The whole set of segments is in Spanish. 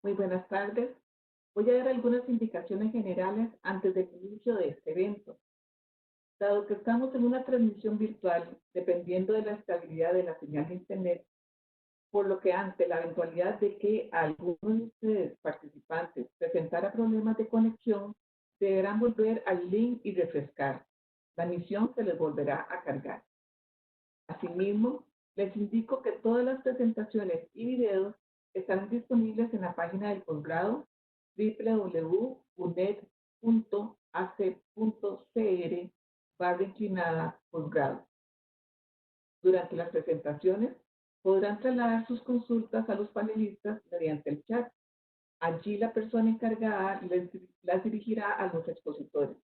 Muy buenas tardes. Voy a dar algunas indicaciones generales antes del inicio de este evento. Dado que estamos en una transmisión virtual, dependiendo de la estabilidad de la señal de Internet, por lo que ante la eventualidad de que a algunos de ustedes participantes presentara problemas de conexión, deberán volver al link y refrescar. La emisión se les volverá a cargar. Asimismo, les indico que todas las presentaciones y videos están disponibles en la página del posgrado www.uned.ac.cr /inclinada Durante las presentaciones podrán trasladar sus consultas a los panelistas mediante el chat. Allí la persona encargada las dirigirá a los expositores.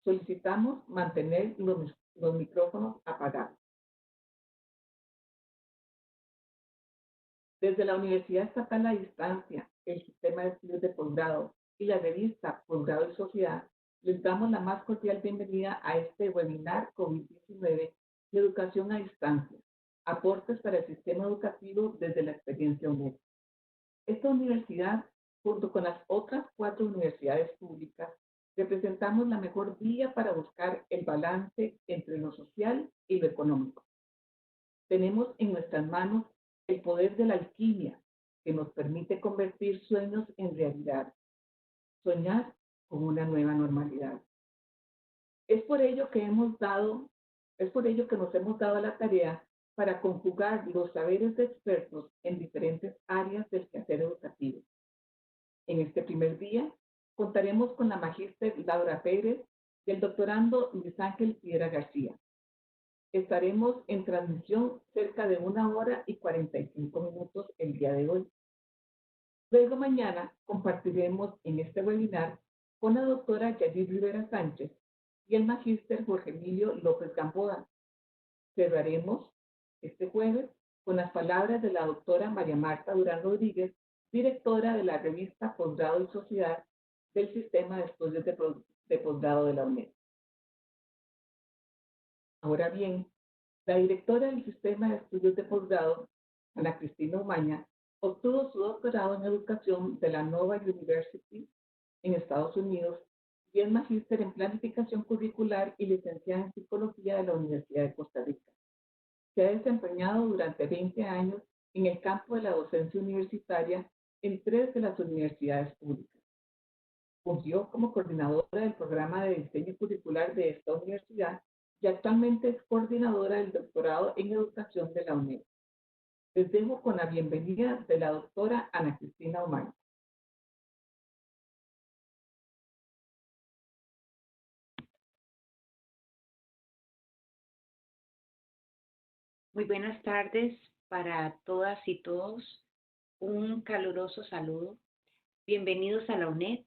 Solicitamos mantener los micrófonos apagados. Desde la Universidad Estatal a Distancia, el Sistema de Estudios de Posgrado y la revista Posgrado y Sociedad, les damos la más cordial bienvenida a este webinar COVID-19 de Educación a Distancia, aportes para el sistema educativo desde la experiencia UNED. Esta universidad, junto con las otras 4 universidades públicas, representamos la mejor vía para buscar el balance entre lo social y lo económico. Tenemos en nuestras manos el poder de la alquimia que nos permite convertir sueños en realidad, soñar con una nueva normalidad. Es por ello que nos hemos dado la tarea para conjugar los saberes de expertos en diferentes áreas del quehacer educativo. En este primer día contaremos con la magíster Laura Pérez y el doctorando Luis Ángel Piedra García. Estaremos en transmisión cerca de 1 hora y 45 minutos el día de hoy. Luego mañana compartiremos en este webinar con la doctora Yadir Rivera Sánchez y el magíster Jorge Emilio López Gamboa. Cerraremos este jueves con las palabras de la doctora María Marta Durán Rodríguez, directora de la revista Posgrado y Sociedad del Sistema de Estudios de Posgrado de la UNED. Ahora bien, la directora del Sistema de Estudios de Posgrado, Ana Cristina Umaña, obtuvo su doctorado en educación de la Nova University en Estados Unidos y es magíster en planificación curricular y licenciada en psicología de la Universidad de Costa Rica. Se ha desempeñado durante 20 años en el campo de la docencia universitaria en 3 de las universidades públicas. Fungió como coordinadora del programa de diseño curricular de esta universidad y actualmente es coordinadora del doctorado en educación de la UNED. Les dejo con la bienvenida de la doctora Ana Cristina Umaña. Muy buenas tardes para todas y todos. Un caluroso saludo. Bienvenidos a la UNED.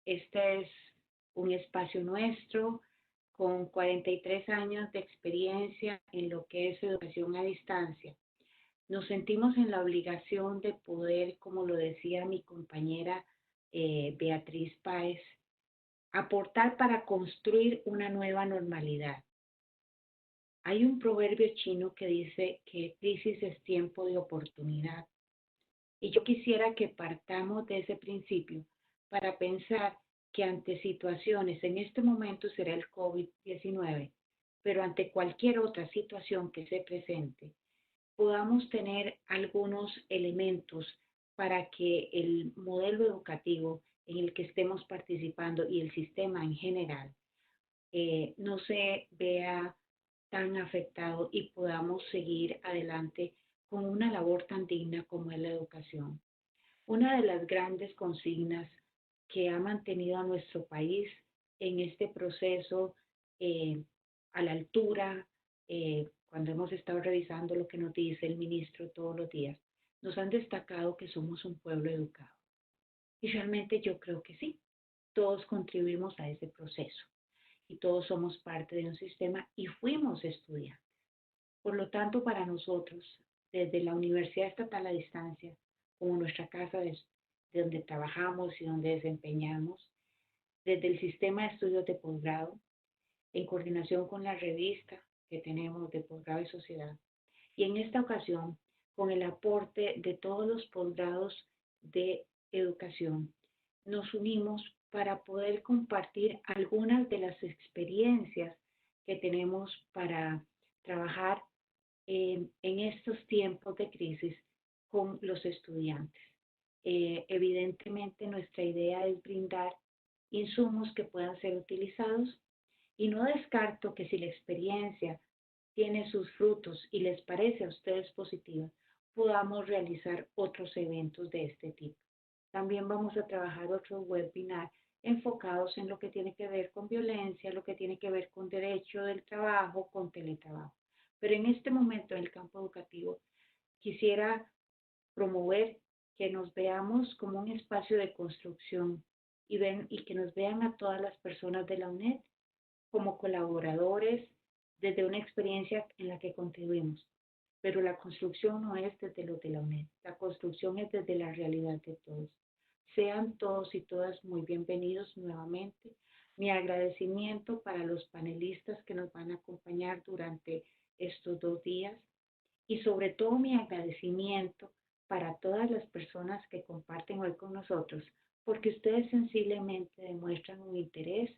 Este es un espacio nuestro con 43 años de experiencia en lo que es educación a distancia. Nos sentimos en la obligación de poder, como lo decía mi compañera Beatriz Páez, aportar para construir una nueva normalidad. Hay un proverbio chino que dice que crisis es tiempo de oportunidad. Y yo quisiera que partamos de ese principio para pensar que ante situaciones, en este momento será el COVID-19, pero ante cualquier otra situación que se presente, podamos tener algunos elementos para que el modelo educativo en el que estemos participando y el sistema en general no se vea tan afectado y podamos seguir adelante con una labor tan digna como es la educación. Una de las grandes consignas que ha mantenido a nuestro país en este proceso a la altura, cuando hemos estado revisando lo que nos dice el ministro todos los días, nos han destacado que somos un pueblo educado. Y realmente yo creo que sí, todos contribuimos a ese proceso y todos somos parte de un sistema y fuimos estudiantes. Por lo tanto, para nosotros, desde la Universidad Estatal a Distancia, como nuestra casa de donde trabajamos y donde desempeñamos, desde el sistema de estudios de posgrado, en coordinación con la revista que tenemos de posgrado y sociedad, y en esta ocasión con el aporte de todos los posgrados de educación, nos unimos para poder compartir algunas de las experiencias que tenemos para trabajar en estos tiempos de crisis con los estudiantes. Evidentemente nuestra idea es brindar insumos que puedan ser utilizados y no descarto que si la experiencia tiene sus frutos y les parece a ustedes positiva, podamos realizar otros eventos de este tipo. También vamos a trabajar otros webinars enfocados en lo que tiene que ver con violencia, lo que tiene que ver con derecho del trabajo, con teletrabajo. Pero en este momento en el campo educativo quisiera promover que nos veamos como un espacio de construcción y que nos vean a todas las personas de la UNED como colaboradores desde una experiencia en la que contribuimos. Pero la construcción no es desde lo de la UNED, la construcción es desde la realidad de todos. Sean todos y todas muy bienvenidos nuevamente. Mi agradecimiento para los panelistas que nos van a acompañar durante estos 2 días y sobre todo mi agradecimiento para todas las personas que comparten hoy con nosotros, porque ustedes sensiblemente demuestran un interés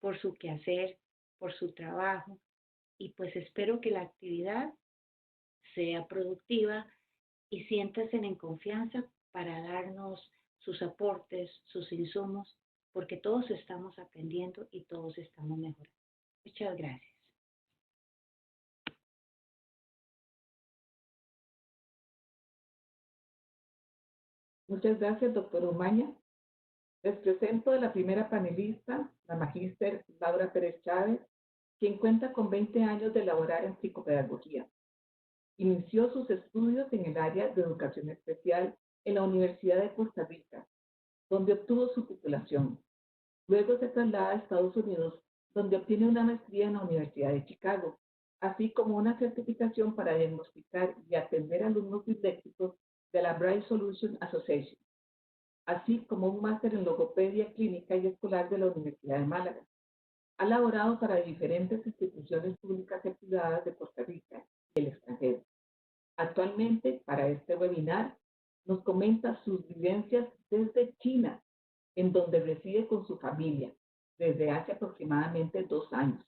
por su quehacer, por su trabajo, y pues espero que la actividad sea productiva y siéntanse en confianza para darnos sus aportes, sus insumos, porque todos estamos aprendiendo y todos estamos mejorando. Muchas gracias. Muchas gracias, doctor Umaña. Les presento a la primera panelista, la magíster Laura Pérez Chávez, quien cuenta con 20 años de laborar en psicopedagogía. Inició sus estudios en el área de educación especial en la Universidad de Costa Rica, donde obtuvo su titulación. Luego se traslada a Estados Unidos, donde obtiene una maestría en la Universidad de Chicago, así como una certificación para diagnosticar y atender alumnos disléxicos de la Braille Solution Association, así como un máster en logopedia clínica y escolar de la Universidad de Málaga. Ha laborado para diferentes instituciones públicas y privadas de Costa Rica y el extranjero. Actualmente, para este webinar, nos comenta sus vivencias desde China, en donde reside con su familia desde hace aproximadamente 2 años,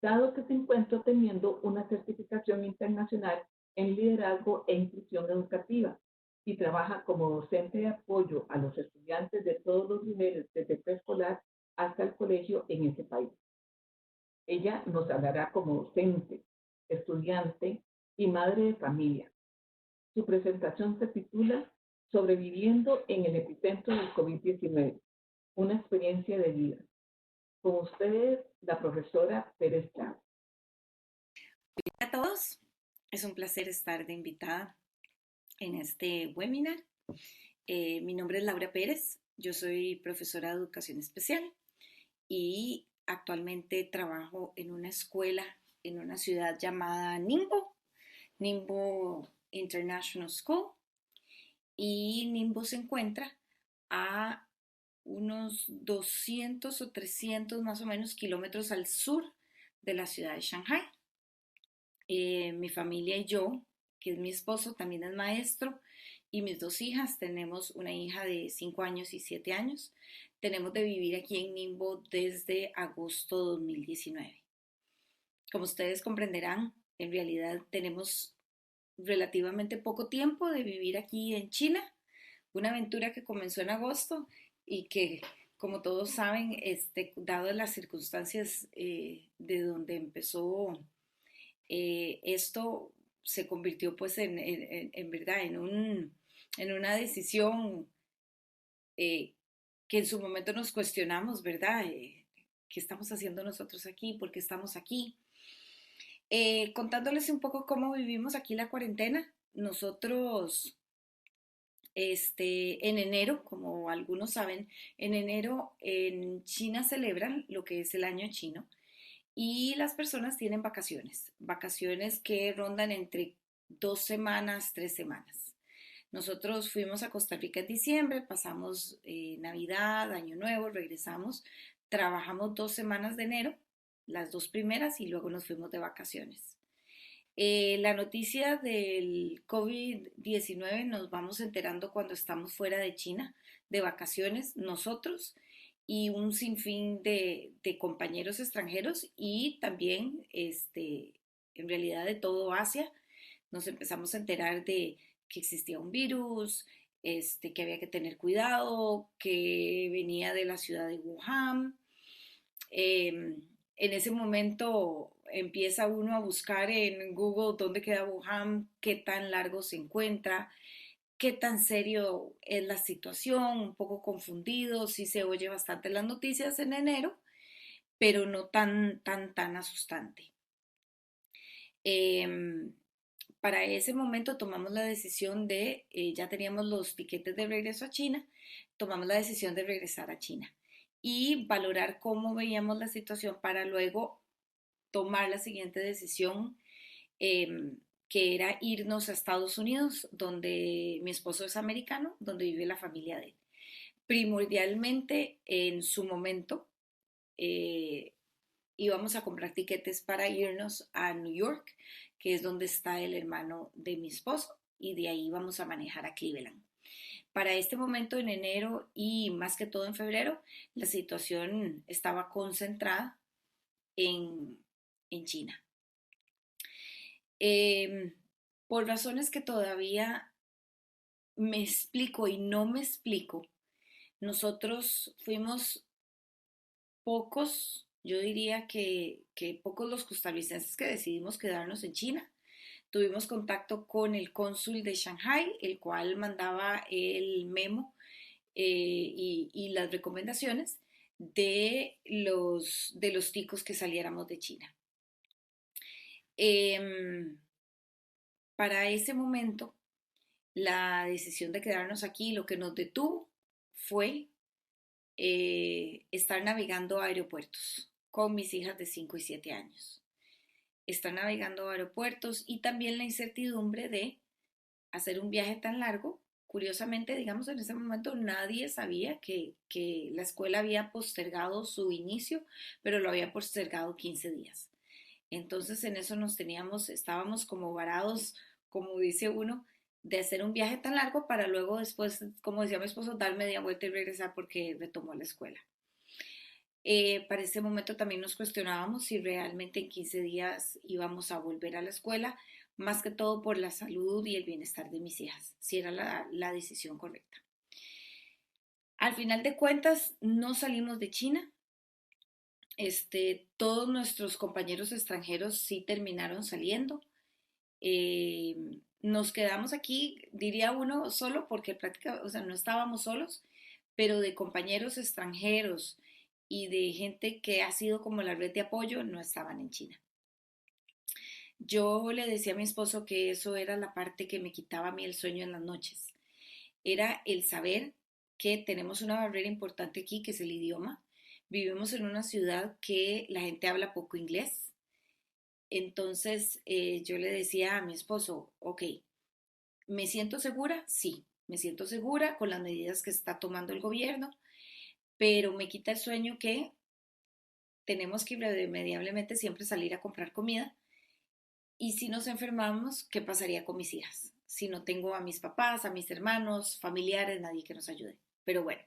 dado que se encuentra teniendo una certificación internacional en liderazgo e inclusión educativa y trabaja como docente de apoyo a los estudiantes de todos los niveles, desde preescolar hasta el colegio en ese país. Ella nos hablará como docente, estudiante y madre de familia. Su presentación se titula Sobreviviendo en el epicentro del COVID-19, una experiencia de vida. Con ustedes, la profesora Pérez Chávez. Hola a todos, es un placer estar de invitada en este webinar. Mi nombre es Laura Pérez, yo soy profesora de educación especial y actualmente trabajo en una escuela en una ciudad llamada Ningbo International School, y Ningbo se encuentra a unos 200 o 300 más o menos kilómetros al sur de la ciudad de Shanghai. Mi familia y yo, que es mi esposo, también es maestro, y mis 2 hijas, tenemos una hija de 5 años y 7 años, tenemos de vivir aquí en Ningbo desde agosto de 2019. Como ustedes comprenderán, en realidad tenemos relativamente poco tiempo de vivir aquí en China, una aventura que comenzó en agosto y que, como todos saben, dado las circunstancias de donde empezó esto, se convirtió pues en verdad en una decisión que en su momento nos cuestionamos, ¿verdad? ¿Qué estamos haciendo nosotros aquí? ¿Por qué estamos aquí? Contándoles un poco cómo vivimos aquí la cuarentena. Nosotros, en enero, como algunos saben, en enero en China celebran lo que es el año chino y las personas tienen vacaciones, vacaciones que rondan entre 2 semanas, 3 semanas. Nosotros fuimos a Costa Rica en diciembre, pasamos Navidad, Año Nuevo, regresamos, trabajamos 2 semanas de enero, las 2 primeras, y luego nos fuimos de vacaciones. La noticia del COVID-19 nos vamos enterando cuando estamos fuera de China, de vacaciones, nosotros y un sinfín de compañeros extranjeros y también, en realidad, de todo Asia. Nos empezamos a enterar de que existía un virus, que había que tener cuidado, que venía de la ciudad de Wuhan. En ese momento empieza uno a buscar en Google dónde queda Wuhan, qué tan largo se encuentra, qué tan serio es la situación, un poco confundido, sí se oye bastante las noticias en enero, pero no tan asustante. Eh, para ese momento tomamos la decisión de, ya teníamos los tiquetes de regreso a China, tomamos la decisión de regresar a China y valorar cómo veíamos la situación para luego tomar la siguiente decisión, eh, que era irnos a Estados Unidos, donde mi esposo es americano, donde vive la familia de él. Primordialmente, en su momento, eh, íbamos a comprar tiquetes para irnos a New York, que es donde está el hermano de mi esposo, y de ahí vamos a manejar a Cleveland. Para este momento, en enero y más que todo en febrero, la situación estaba concentrada en, en China. Eh, por razones que todavía me explico y no me explico, nosotros fuimos pocos, yo diría que pocos los costarricenses que decidimos quedarnos en China. Tuvimos contacto con el cónsul de Shanghai, el cual mandaba el memo, y las recomendaciones de los ticos que saliéramos de China. Em, para ese momento, la decisión de quedarnos aquí, lo que nos detuvo fue, estar navegando a aeropuertos con mis hijas de 5 y 7 años. Estar navegando a aeropuertos y también la incertidumbre de hacer un viaje tan largo. Curiosamente, digamos, en ese momento nadie sabía que la escuela había postergado su inicio, pero lo había postergado 15 días. Entonces en eso estábamos como varados, como dice uno, de hacer un viaje tan largo para luego después, como decía mi esposo, dar media vuelta y regresar porque retomó la escuela. Para ese momento también nos cuestionábamos si realmente en 15 días íbamos a volver a la escuela, más que todo por la salud y el bienestar de mis hijas, si era la decisión correcta. Al final de cuentas, no salimos de China. Todos nuestros compañeros extranjeros sí terminaron saliendo. Eh, Nos quedamos aquí, diría uno, solo porque prácticamente, o sea, no estábamos solos, pero de compañeros extranjeros y de gente que ha sido como la red de apoyo, no estaban en China. Yo le decía a mi esposo que eso era la parte que me quitaba a mí el sueño en las noches. Era el saber que tenemos una barrera importante aquí, que es el idioma. Vivimos en una ciudad que la gente habla poco inglés. Entonces, yo le decía a mi esposo, ok, ¿me siento segura? Sí, me siento segura con las medidas que está tomando el gobierno, pero me quita el sueño que tenemos que irremediablemente siempre salir a comprar comida. Y si nos enfermamos, ¿qué pasaría con mis hijas? Si no tengo a mis papás, a mis hermanos, familiares, nadie que nos ayude. Pero bueno,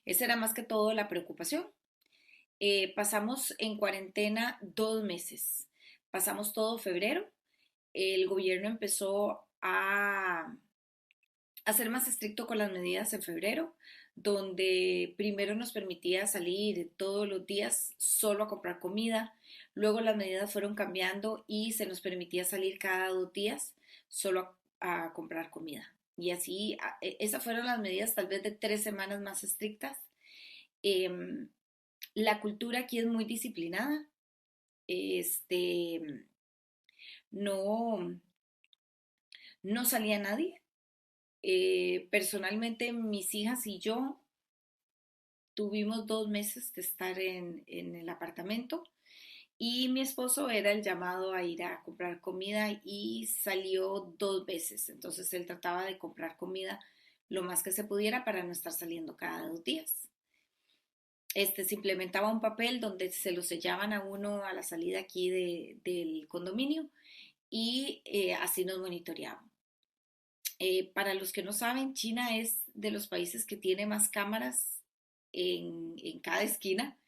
esa era más que todo la preocupación. Pasamos en cuarentena 2 meses. Pasamos todo febrero. El gobierno empezó a ser más estricto con las medidas en febrero, donde primero nos permitía salir todos los días solo a comprar comida, luego las medidas fueron cambiando y se nos permitía salir cada 2 días solo a comprar comida. Y así, esas fueron las medidas tal vez de 3 semanas más estrictas. Em, la cultura aquí es muy disciplinada. Este, no, no salía nadie. Personalmente, mis hijas y yo tuvimos 2 meses de estar en el apartamento y mi esposo era el llamado a ir a comprar comida y salió 2 veces. Entonces él trataba de comprar comida lo más que se pudiera para no estar saliendo cada 2 días. Se implementaba un papel donde se lo sellaban a uno a la salida aquí del condominio y así nos monitoreaban. Para los que no saben, China es de los países que tiene más cámaras en cada esquina.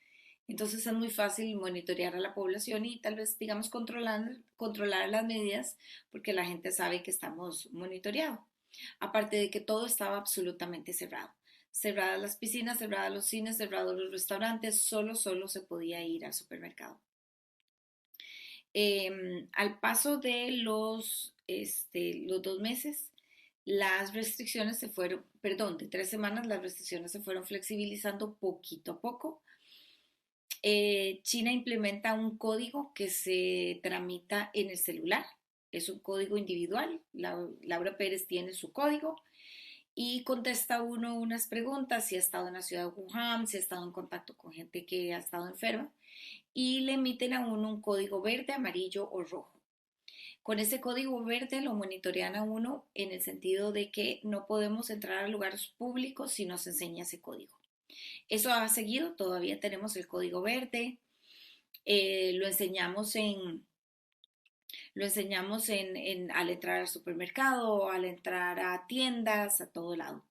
Entonces es muy fácil monitorear a la población y tal vez, digamos, controlar las medidas porque la gente sabe que estamos monitoreados. Aparte de que todo estaba absolutamente cerrado. Cerradas las piscinas, cerradas los cines, cerrados los restaurantes, solo se podía ir al supermercado. Al paso de los 2 meses, las restricciones se fueron, perdón, de 3 semanas, las restricciones se fueron flexibilizando poquito a poco. China implementa un código que se tramita en el celular. Es un código individual. Laura Pérez tiene su código y contesta uno unas preguntas, si ha estado en la ciudad de Wuhan, si ha estado en contacto con gente que ha estado enferma, y le emiten a uno un código verde, amarillo o rojo. Con ese código verde lo monitorean a uno en el sentido de que no podemos entrar a lugares públicos si nos enseña ese código. Eso ha seguido, todavía tenemos el código verde, lo enseñamos al entrar al supermercado, al entrar a tiendas, a todo lado.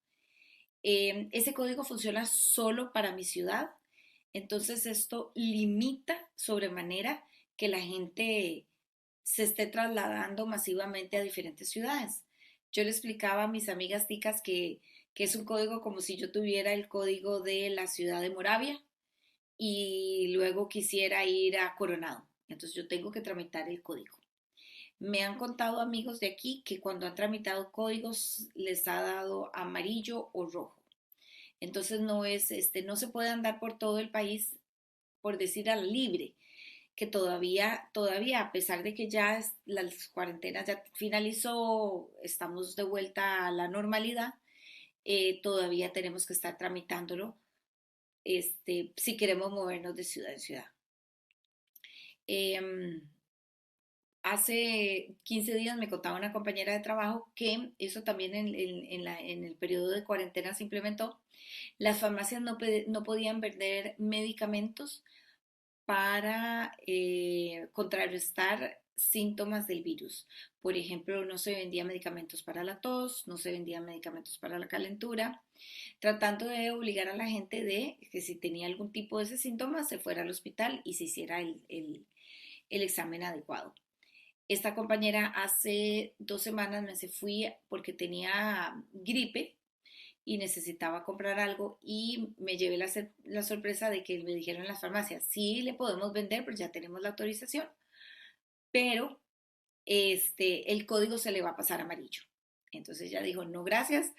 Ese código funciona solo para mi ciudad, entonces esto limita sobremanera que la gente se esté trasladando masivamente a diferentes ciudades. Yo le explicaba a mis amigas ticas que es un código como si yo tuviera el código de la ciudad de Moravia y luego quisiera ir a Coronado. Entonces yo tengo que tramitar el código. Me han contado amigos de aquí que cuando han tramitado códigos les ha dado amarillo o rojo. Entonces no se puede andar por todo el país, por decir a la libre, que todavía, a pesar de que ya las cuarentenas ya finalizó, estamos de vuelta a la normalidad, todavía tenemos que estar tramitándolo si queremos movernos de ciudad en ciudad. Hace 15 días me contaba una compañera de trabajo que eso también en el periodo de cuarentena se implementó. Las farmacias no podían vender medicamentos para contrarrestar síntomas del virus. Por ejemplo, no se vendían medicamentos para la tos, no se vendían medicamentos para la calentura, tratando de obligar a la gente de que si tenía algún tipo de ese síntoma se fuera al hospital y se hiciera el examen adecuado. Esta compañera hace 2 semanas me se fui porque tenía gripe y necesitaba comprar algo y me llevé la sorpresa de que me dijeron en las farmacias, sí le podemos vender, pero ya tenemos la autorización, pero el código se le va a pasar amarillo. Entonces ella dijo, no, gracias,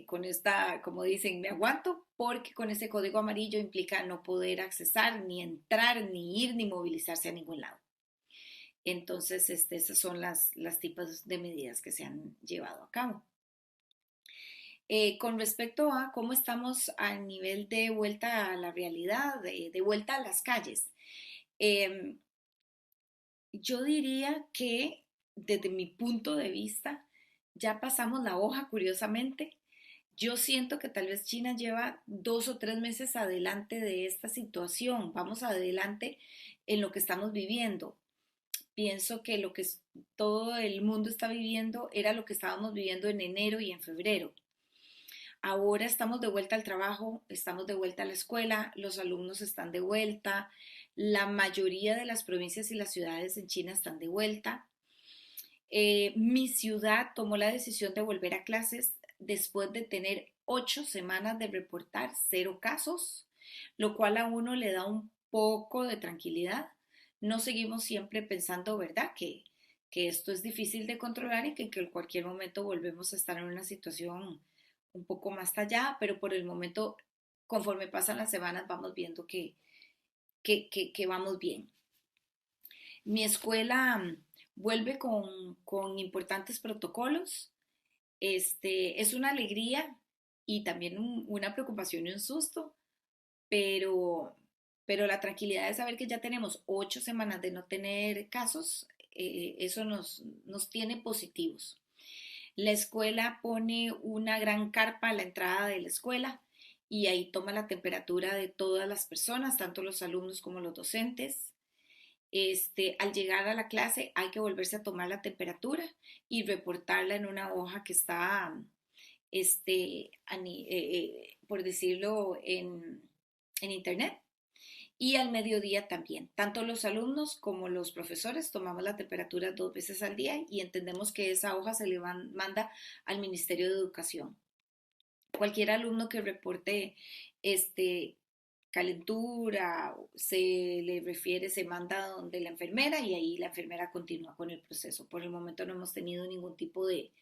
con esta, como dicen, me aguanto, porque con ese código amarillo implica no poder accesar, ni entrar, ni ir, ni movilizarse a ningún lado. Entonces, esas son las tipos de medidas que se han llevado a cabo. Con respecto a cómo estamos a nivel de vuelta a la realidad, de vuelta a las calles, yo diría que desde mi punto de vista ya pasamos la hoja, curiosamente. Yo siento que tal vez China lleva 2 o 3 meses adelante de esta situación. Vamos adelante en lo que estamos viviendo. Pienso que lo que todo el mundo está viviendo era lo que estábamos viviendo en enero y en febrero. Ahora estamos de vuelta al trabajo, estamos de vuelta a la escuela, los alumnos están de vuelta, la mayoría de las provincias y las ciudades en China están de vuelta. Mi ciudad tomó la decisión de volver a clases después de tener 8 semanas de reportar 0 casos, lo cual a uno le da un poco de tranquilidad. No seguimos siempre pensando, ¿verdad?, que esto es difícil de controlar y que en cualquier momento volvemos a estar en una situación un poco más allá, pero por el momento, conforme pasan las semanas, vamos viendo que vamos bien. Mi escuela vuelve con importantes protocolos. Es una alegría y también una preocupación y un susto, pero, la tranquilidad de saber que ya tenemos 8 semanas de no tener casos, eso nos tiene positivos. La escuela pone una gran carpa a la entrada de la escuela y ahí toma la temperatura de todas las personas, tanto los alumnos como los docentes. Al llegar a la clase hay que volverse a tomar la temperatura y reportarla en una hoja que está, por decirlo, en internet. Y al mediodía también. Tanto los alumnos como los profesores tomamos la temperatura 2 veces al día y entendemos que esa hoja se le manda al Ministerio de Educación. Cualquier alumno que reporte este, calentura, se le refiere, se manda donde la enfermera y ahí la enfermera continúa con el proceso. Por el momento no hemos tenido ningún tipo de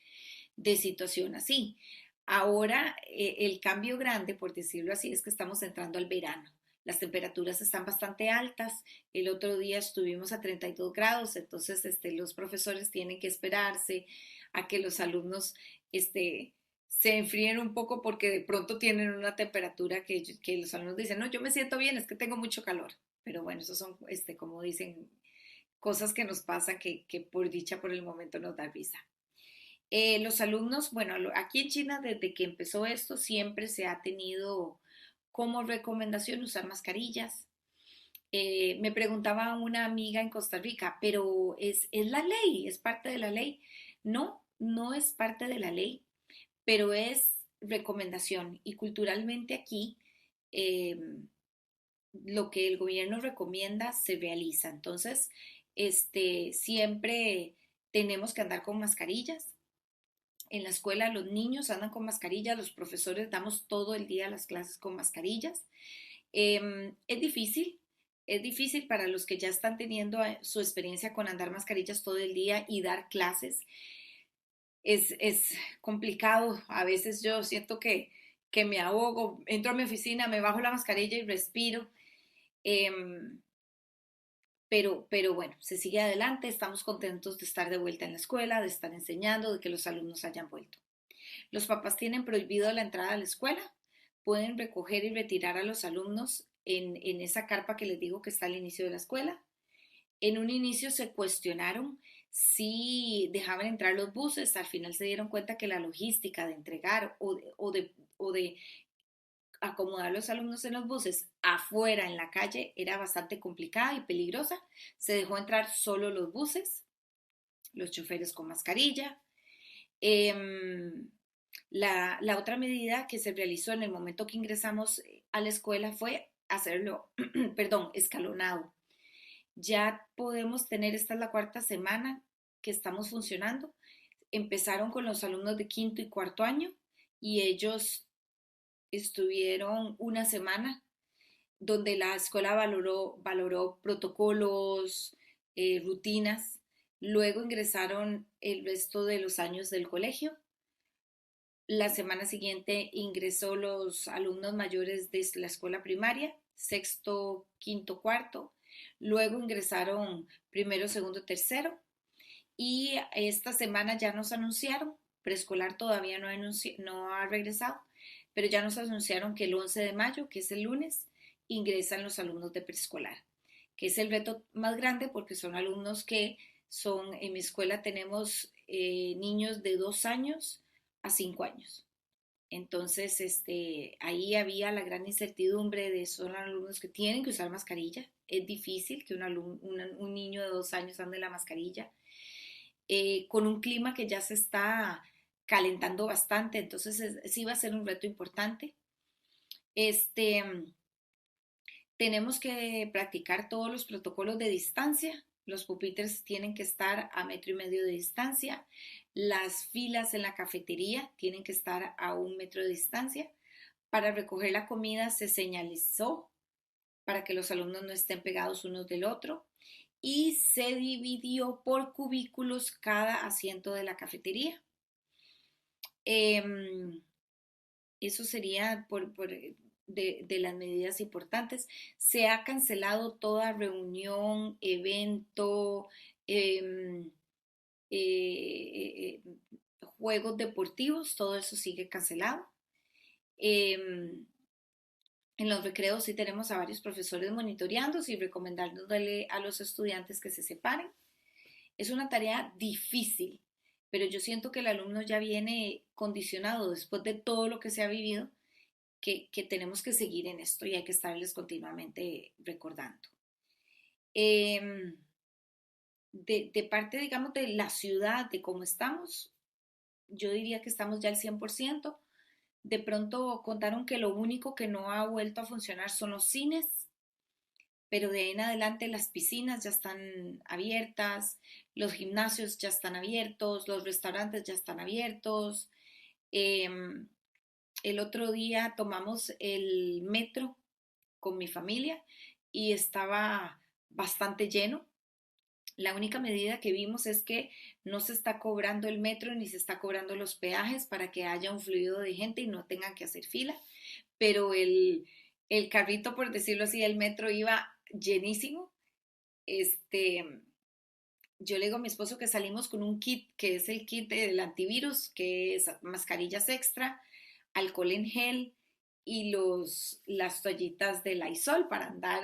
situación así. Ahora, el cambio grande, por decirlo así, es que estamos entrando al verano. Las temperaturas están bastante altas. El otro día estuvimos a 32 grados, entonces los profesores tienen que esperarse a que los alumnos se enfríen un poco porque de pronto tienen una temperatura que los alumnos dicen, no, yo me siento bien, es que tengo mucho calor. Pero bueno, esos son, como dicen, cosas que nos pasan que por dicha por el momento nos da risa. Los alumnos, bueno, aquí en China desde que empezó esto siempre se ha tenido como recomendación usar mascarillas. Me preguntaba una amiga en Costa Rica, pero es la ley, es parte de la ley. No, no es parte de la ley, pero es recomendación. Y culturalmente aquí, eh, lo que el gobierno recomienda se realiza. Entonces, siempre tenemos que andar con mascarillas. En la escuela los niños andan con mascarillas, los profesores damos todo el día las clases con mascarillas. Es difícil, es difícil para los que ya están teniendo su experiencia con andar mascarillas todo el día y dar clases. Es complicado, a veces yo siento que me ahogo, entro a mi oficina, me bajo la mascarilla y respiro. Em, pero bueno, se sigue adelante, estamos contentos de estar de vuelta en la escuela, de estar enseñando, de que los alumnos hayan vuelto. Los papás tienen prohibido la entrada a la escuela, pueden recoger y retirar a los alumnos en esa carpa que les digo que está al inicio de la escuela. En un inicio se cuestionaron si dejaban entrar los buses, al final se dieron cuenta que la logística de entregar o de acomodar a los alumnos en los buses afuera en la calle era bastante complicada y peligrosa. Se dejó entrar solo los buses, los choferes con mascarilla. La otra medida que se realizó en el momento que ingresamos a la escuela fue hacerlo, perdón, escalonado. Ya podemos tener, esta es la 4ª semana que estamos funcionando. Empezaron con los alumnos de 5º y 4º año y ellos estuvieron una semana donde la escuela valoró protocolos, rutinas. Luego ingresaron el resto de los años del colegio. La semana siguiente ingresó los alumnos mayores de la escuela primaria, 6º, 5º, 4º. Luego ingresaron 1º, 2º, 3º. Y esta semana ya nos anunciaron, preescolar todavía no ha regresado, pero ya nos anunciaron que el 11 de mayo, que es el lunes, ingresan los alumnos de preescolar, que es el reto más grande porque son alumnos en mi escuela tenemos niños de 2 años a 5 años. Entonces, ahí había la gran incertidumbre de son alumnos que tienen que usar mascarilla. Es difícil que un niño de 2 años ande la mascarilla. Con un clima que ya se está calentando bastante, entonces sí va a ser un reto importante. Este, Tenemos que practicar todos los protocolos de distancia. Los pupitres tienen que estar a 1,5 metros de distancia. Las filas en la cafetería tienen que estar a 1 metro de distancia. Para recoger la comida se señalizó para que los alumnos no estén pegados unos del otro y se dividió por cubículos cada asiento de la cafetería. Eso sería de las medidas importantes. Se ha cancelado toda reunión, evento, em, eh, juegos deportivos, todo eso sigue cancelado. Em, en los recreos sí tenemos a varios profesores monitoreando y recomendándole a los estudiantes que se separen. Es una tarea difícil, pero yo siento que el alumno ya viene condicionado después de todo lo que se ha vivido, que tenemos que seguir en esto y hay que estarles continuamente recordando. Em, de parte, digamos, de la ciudad, de cómo estamos, yo diría que estamos ya al 100%. De pronto contaron que lo único que no ha vuelto a funcionar son los cines, pero de ahí en adelante las piscinas ya están abiertas, los gimnasios ya están abiertos, los restaurantes ya están abiertos. Em, el otro día tomamos el metro con mi familia y estaba bastante lleno. La única medida que vimos es que no se está cobrando el metro ni se está cobrando los peajes para que haya un fluido de gente y no tengan que hacer fila, pero el carrito, por decirlo así, del metro iba llenísimo. Este, yo le digo a mi esposo que salimos con un kit, que es el kit del antivirus, que es mascarillas extra, alcohol en gel y las toallitas de Lysol para andar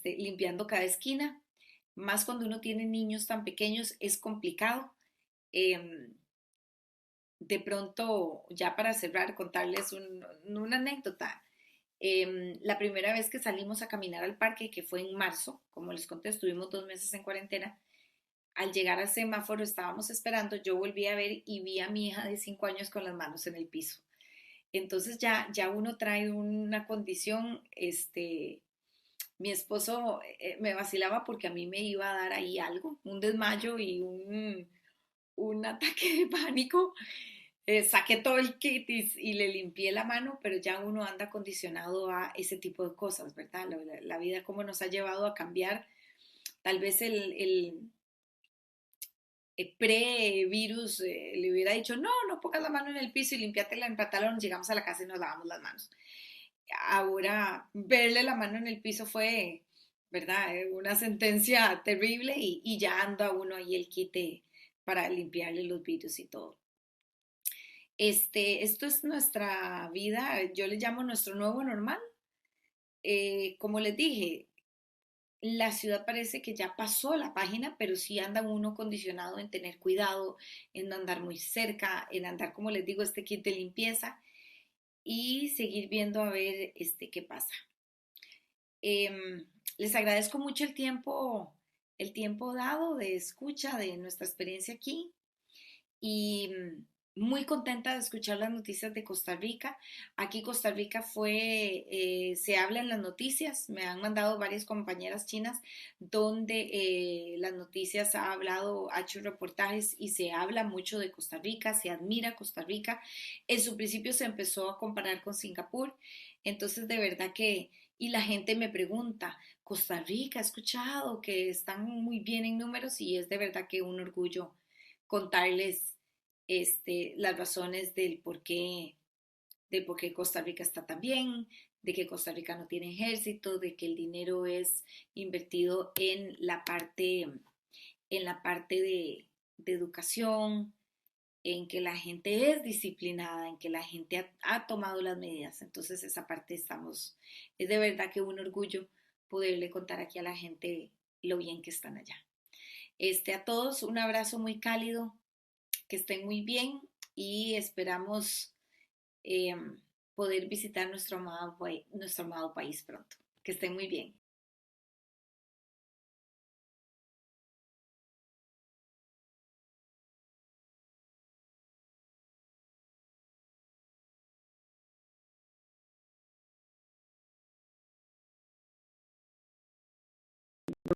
limpiando cada esquina. Más cuando uno tiene niños tan pequeños es complicado. Eh, de pronto, ya para cerrar, contarles una anécdota. La primera vez que salimos a caminar al parque, que fue en marzo, como les conté, estuvimos 2 meses en cuarentena. Al llegar al semáforo estábamos esperando, yo volví a ver y vi a mi hija de 5 años con las manos en el piso. Entonces ya uno trae una condición, mi esposo me vacilaba porque a mí me iba a dar ahí algo, un desmayo y un ataque de pánico. Saqué todo el kit y le limpié la mano, pero ya uno anda condicionado a ese tipo de cosas, ¿verdad? La vida como nos ha llevado a cambiar. Tal vez el pre-virus le hubiera dicho, no, no pongas la mano en el piso y limpiátela en pantalón, llegamos a la casa y nos lavamos las manos. Ahora, verle la mano en el piso fue, ¿verdad? Una sentencia terrible y ya anda uno ahí el quite para limpiarle los virus y todo. Esto es nuestra vida, yo le llamo nuestro nuevo normal. Como les dije, la ciudad parece que ya pasó la página, pero sí anda uno condicionado en tener cuidado, en no andar muy cerca, en andar, como les digo, este kit de limpieza y seguir viendo a ver qué pasa. Les agradezco mucho el tiempo dado de escucha de nuestra experiencia aquí y muy contenta de escuchar las noticias de Costa Rica. Aquí Costa Rica se habla en las noticias, me han mandado varias compañeras chinas donde las noticias ha hecho reportajes y se habla mucho de Costa Rica, se admira Costa Rica. En su principio se empezó a comparar con Singapur, entonces de verdad que, y la gente me pregunta, Costa Rica, he escuchado que están muy bien en números y es de verdad que un orgullo contarles las razones del por qué Costa Rica está tan bien, de que Costa Rica no tiene ejército, de que el dinero es invertido en la parte de educación, en que la gente es disciplinada, en que la gente ha tomado las medidas. Entonces esa parte es de verdad que un orgullo poderle contar aquí a la gente lo bien que están allá. A todos un abrazo muy cálido, que estén muy bien y esperamos eh, poder visitar nuestro amado país pronto. Que estén muy bien.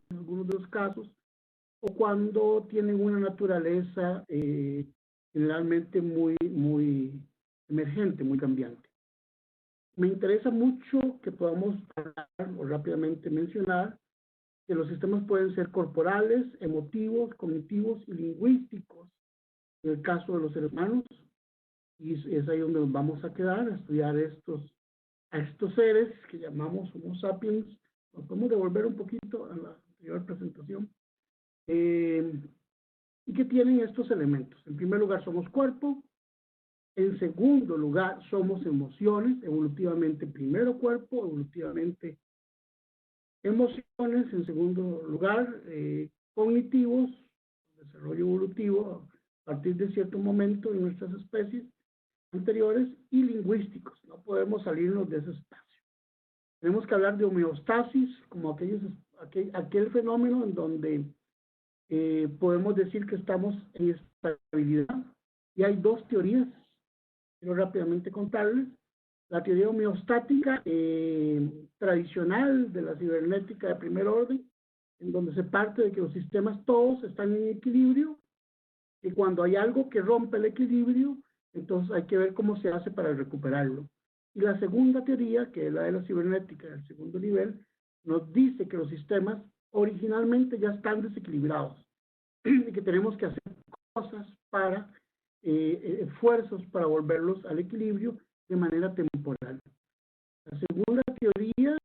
En algunos de los casos, o cuando tienen una naturaleza generalmente muy emergente, muy cambiante. Me interesa mucho que podamos hablar o rápidamente mencionar que los sistemas pueden ser corporales, emotivos, cognitivos y lingüísticos. En el caso de los seres humanos, y es ahí donde nos vamos a quedar, a estudiar a estos seres que llamamos Homo sapiens. Nos podemos devolver un poquito a la anterior presentación. ¿Y qué tienen estos elementos? En primer lugar, somos cuerpo. En segundo lugar, somos emociones, evolutivamente primero cuerpo, evolutivamente emociones. En segundo lugar, cognitivos, desarrollo evolutivo a partir de cierto momento en nuestras especies anteriores, y lingüísticos. No podemos salirnos de ese espacio. Tenemos que hablar de homeostasis, como aquel fenómeno en donde podemos decir que estamos en estabilidad. Y hay dos teorías, quiero rápidamente contarles. La teoría homeostática tradicional de la cibernética de primer orden, en donde se parte de que los sistemas todos están en equilibrio, y cuando hay algo que rompe el equilibrio, entonces hay que ver cómo se hace para recuperarlo. Y la segunda teoría, que es la de la cibernética del segundo nivel, nos dice que los sistemas originalmente ya están desequilibrados y que tenemos que hacer cosas para, esfuerzos para volverlos al equilibrio de manera temporal. La segunda teoría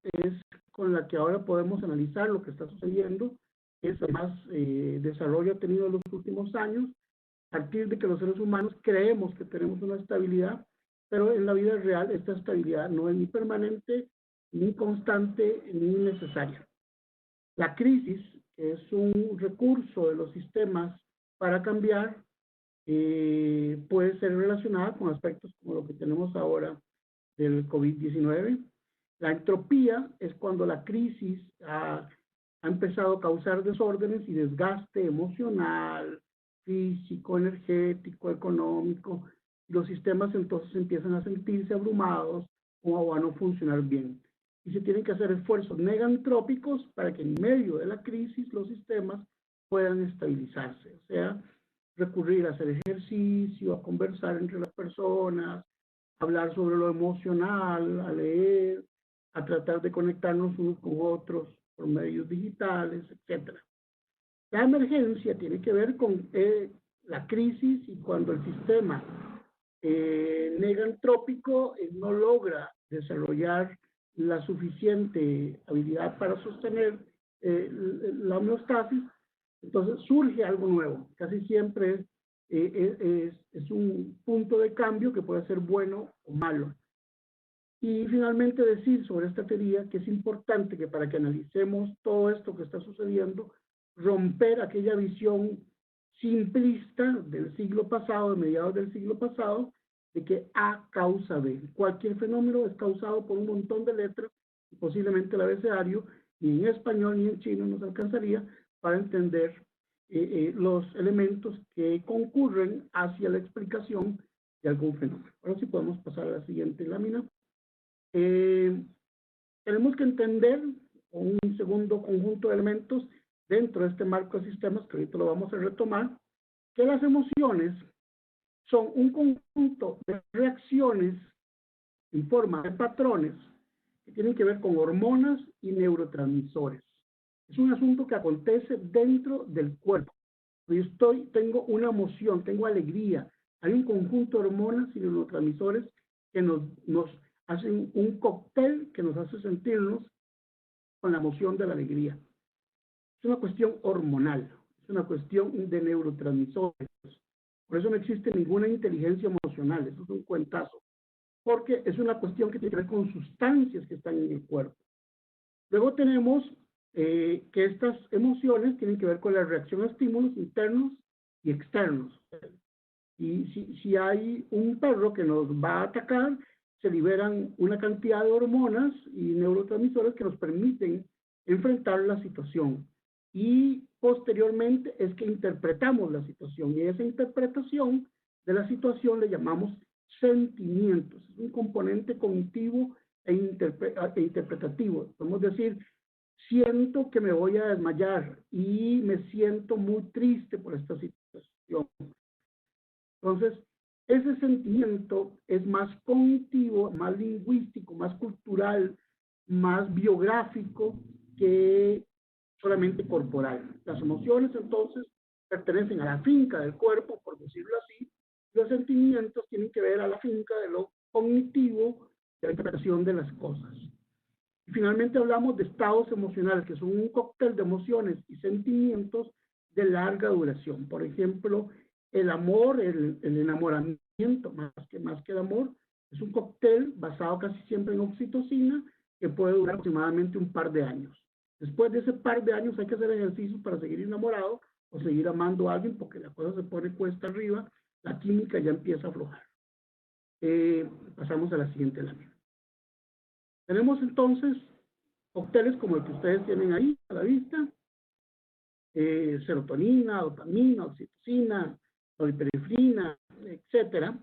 es con la que ahora podemos analizar lo que está sucediendo, es la más desarrollo ha tenido en los últimos años, a partir de que los seres humanos creemos que tenemos una estabilidad, pero en la vida real esta estabilidad no es ni permanente, ni constante, ni necesaria. La crisis, que es un recurso de los sistemas para cambiar, puede ser relacionada con aspectos como lo que tenemos ahora del COVID-19. La entropía es cuando la crisis ha empezado a causar desórdenes y desgaste emocional, físico, energético, económico. Los sistemas entonces empiezan a sentirse abrumados o a no funcionar bien. Y se tienen que hacer esfuerzos negantrópicos para que en medio de la crisis los sistemas puedan estabilizarse. O sea, recurrir a hacer ejercicio, a conversar entre las personas, hablar sobre lo emocional, a leer, a tratar de conectarnos unos con otros por medios digitales, etc. La emergencia tiene que ver con la crisis y cuando el sistema negantrópico no logra desarrollar la suficiente habilidad para sostener la homeostasis, entonces surge algo nuevo. Casi siempre es un punto de cambio que puede ser bueno o malo. Y finalmente decir sobre esta teoría que es importante que para que analicemos todo esto que está sucediendo, romper aquella visión simplista del siglo pasado, de mediados del siglo pasado, de que A causa B. Cualquier fenómeno es causado por un montón de letras, posiblemente el abecedario, ni en español ni en chino nos alcanzaría para entender los elementos que concurren hacia la explicación de algún fenómeno. Ahora sí podemos pasar a la siguiente lámina. Tenemos que entender un segundo conjunto de elementos dentro de este marco de sistemas, que ahorita lo vamos a retomar, que las emociones son un conjunto de reacciones en forma de patrones que tienen que ver con hormonas y neurotransmisores. Es un asunto que acontece dentro del cuerpo. Yo tengo una emoción, tengo alegría. Hay un conjunto de hormonas y neurotransmisores que nos hacen un cóctel que nos hace sentirnos con la emoción de la alegría. Es una cuestión hormonal, es una cuestión de neurotransmisores. Por eso no existe ninguna inteligencia emocional, eso es un cuentazo. Porque es una cuestión que tiene que ver con sustancias que están en el cuerpo. Luego tenemos que estas emociones tienen que ver con la reacción a estímulos internos y externos. Y si hay un perro que nos va a atacar, se liberan una cantidad de hormonas y neurotransmisores que nos permiten enfrentar la situación. Y posteriormente es que interpretamos la situación. Y esa interpretación de la situación le llamamos sentimientos. Es un componente cognitivo e interpretativo. Podemos decir, siento que me voy a desmayar y me siento muy triste por esta situación. Entonces, ese sentimiento es más cognitivo, más lingüístico, más cultural, más biográfico que solamente corporal. Las emociones, entonces, pertenecen a la finca del cuerpo, por decirlo así. Los sentimientos tienen que ver a la finca de lo cognitivo, de la interpretación de las cosas. Y finalmente hablamos de estados emocionales, que son un cóctel de emociones y sentimientos de larga duración. Por ejemplo, el amor, el enamoramiento, más que el amor, es un cóctel basado casi siempre en oxitocina que puede durar aproximadamente un par de años. Después de ese par de años hay que hacer ejercicios para seguir enamorado o seguir amando a alguien porque la cosa se pone cuesta arriba, la química ya empieza a aflojar. Pasamos a la siguiente lámina. Tenemos entonces cócteles como el que ustedes tienen ahí a la vista, serotonina, dopamina, oxitocina, norepinefrina, etcétera,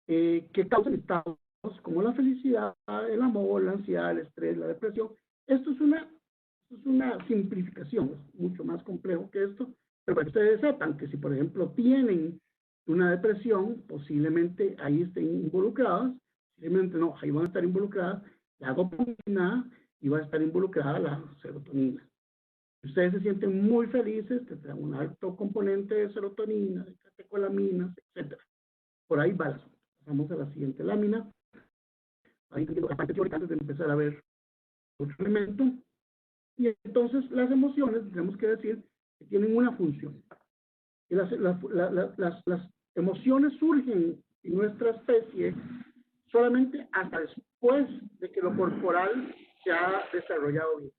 que causan estados como la felicidad, el amor, la ansiedad, el estrés, la depresión. Esto es una simplificación, es mucho más complejo que esto, pero para que ustedes sepan que si, por ejemplo, tienen una depresión, posiblemente ahí estén involucradas, posiblemente no, ahí van a estar involucradas la dopamina y va a estar involucrada la serotonina. Si ustedes se sienten muy felices, tendrán un alto componente de serotonina, de catecolaminas, etc. Por ahí va el asunto. Pasamos a la siguiente lámina. Ahí tengo la parte teórica antes de empezar a ver otro elemento. Y entonces las emociones, tenemos que decir que tienen una función. Y las emociones surgen en nuestra especie solamente hasta después de que lo corporal se ha desarrollado bien.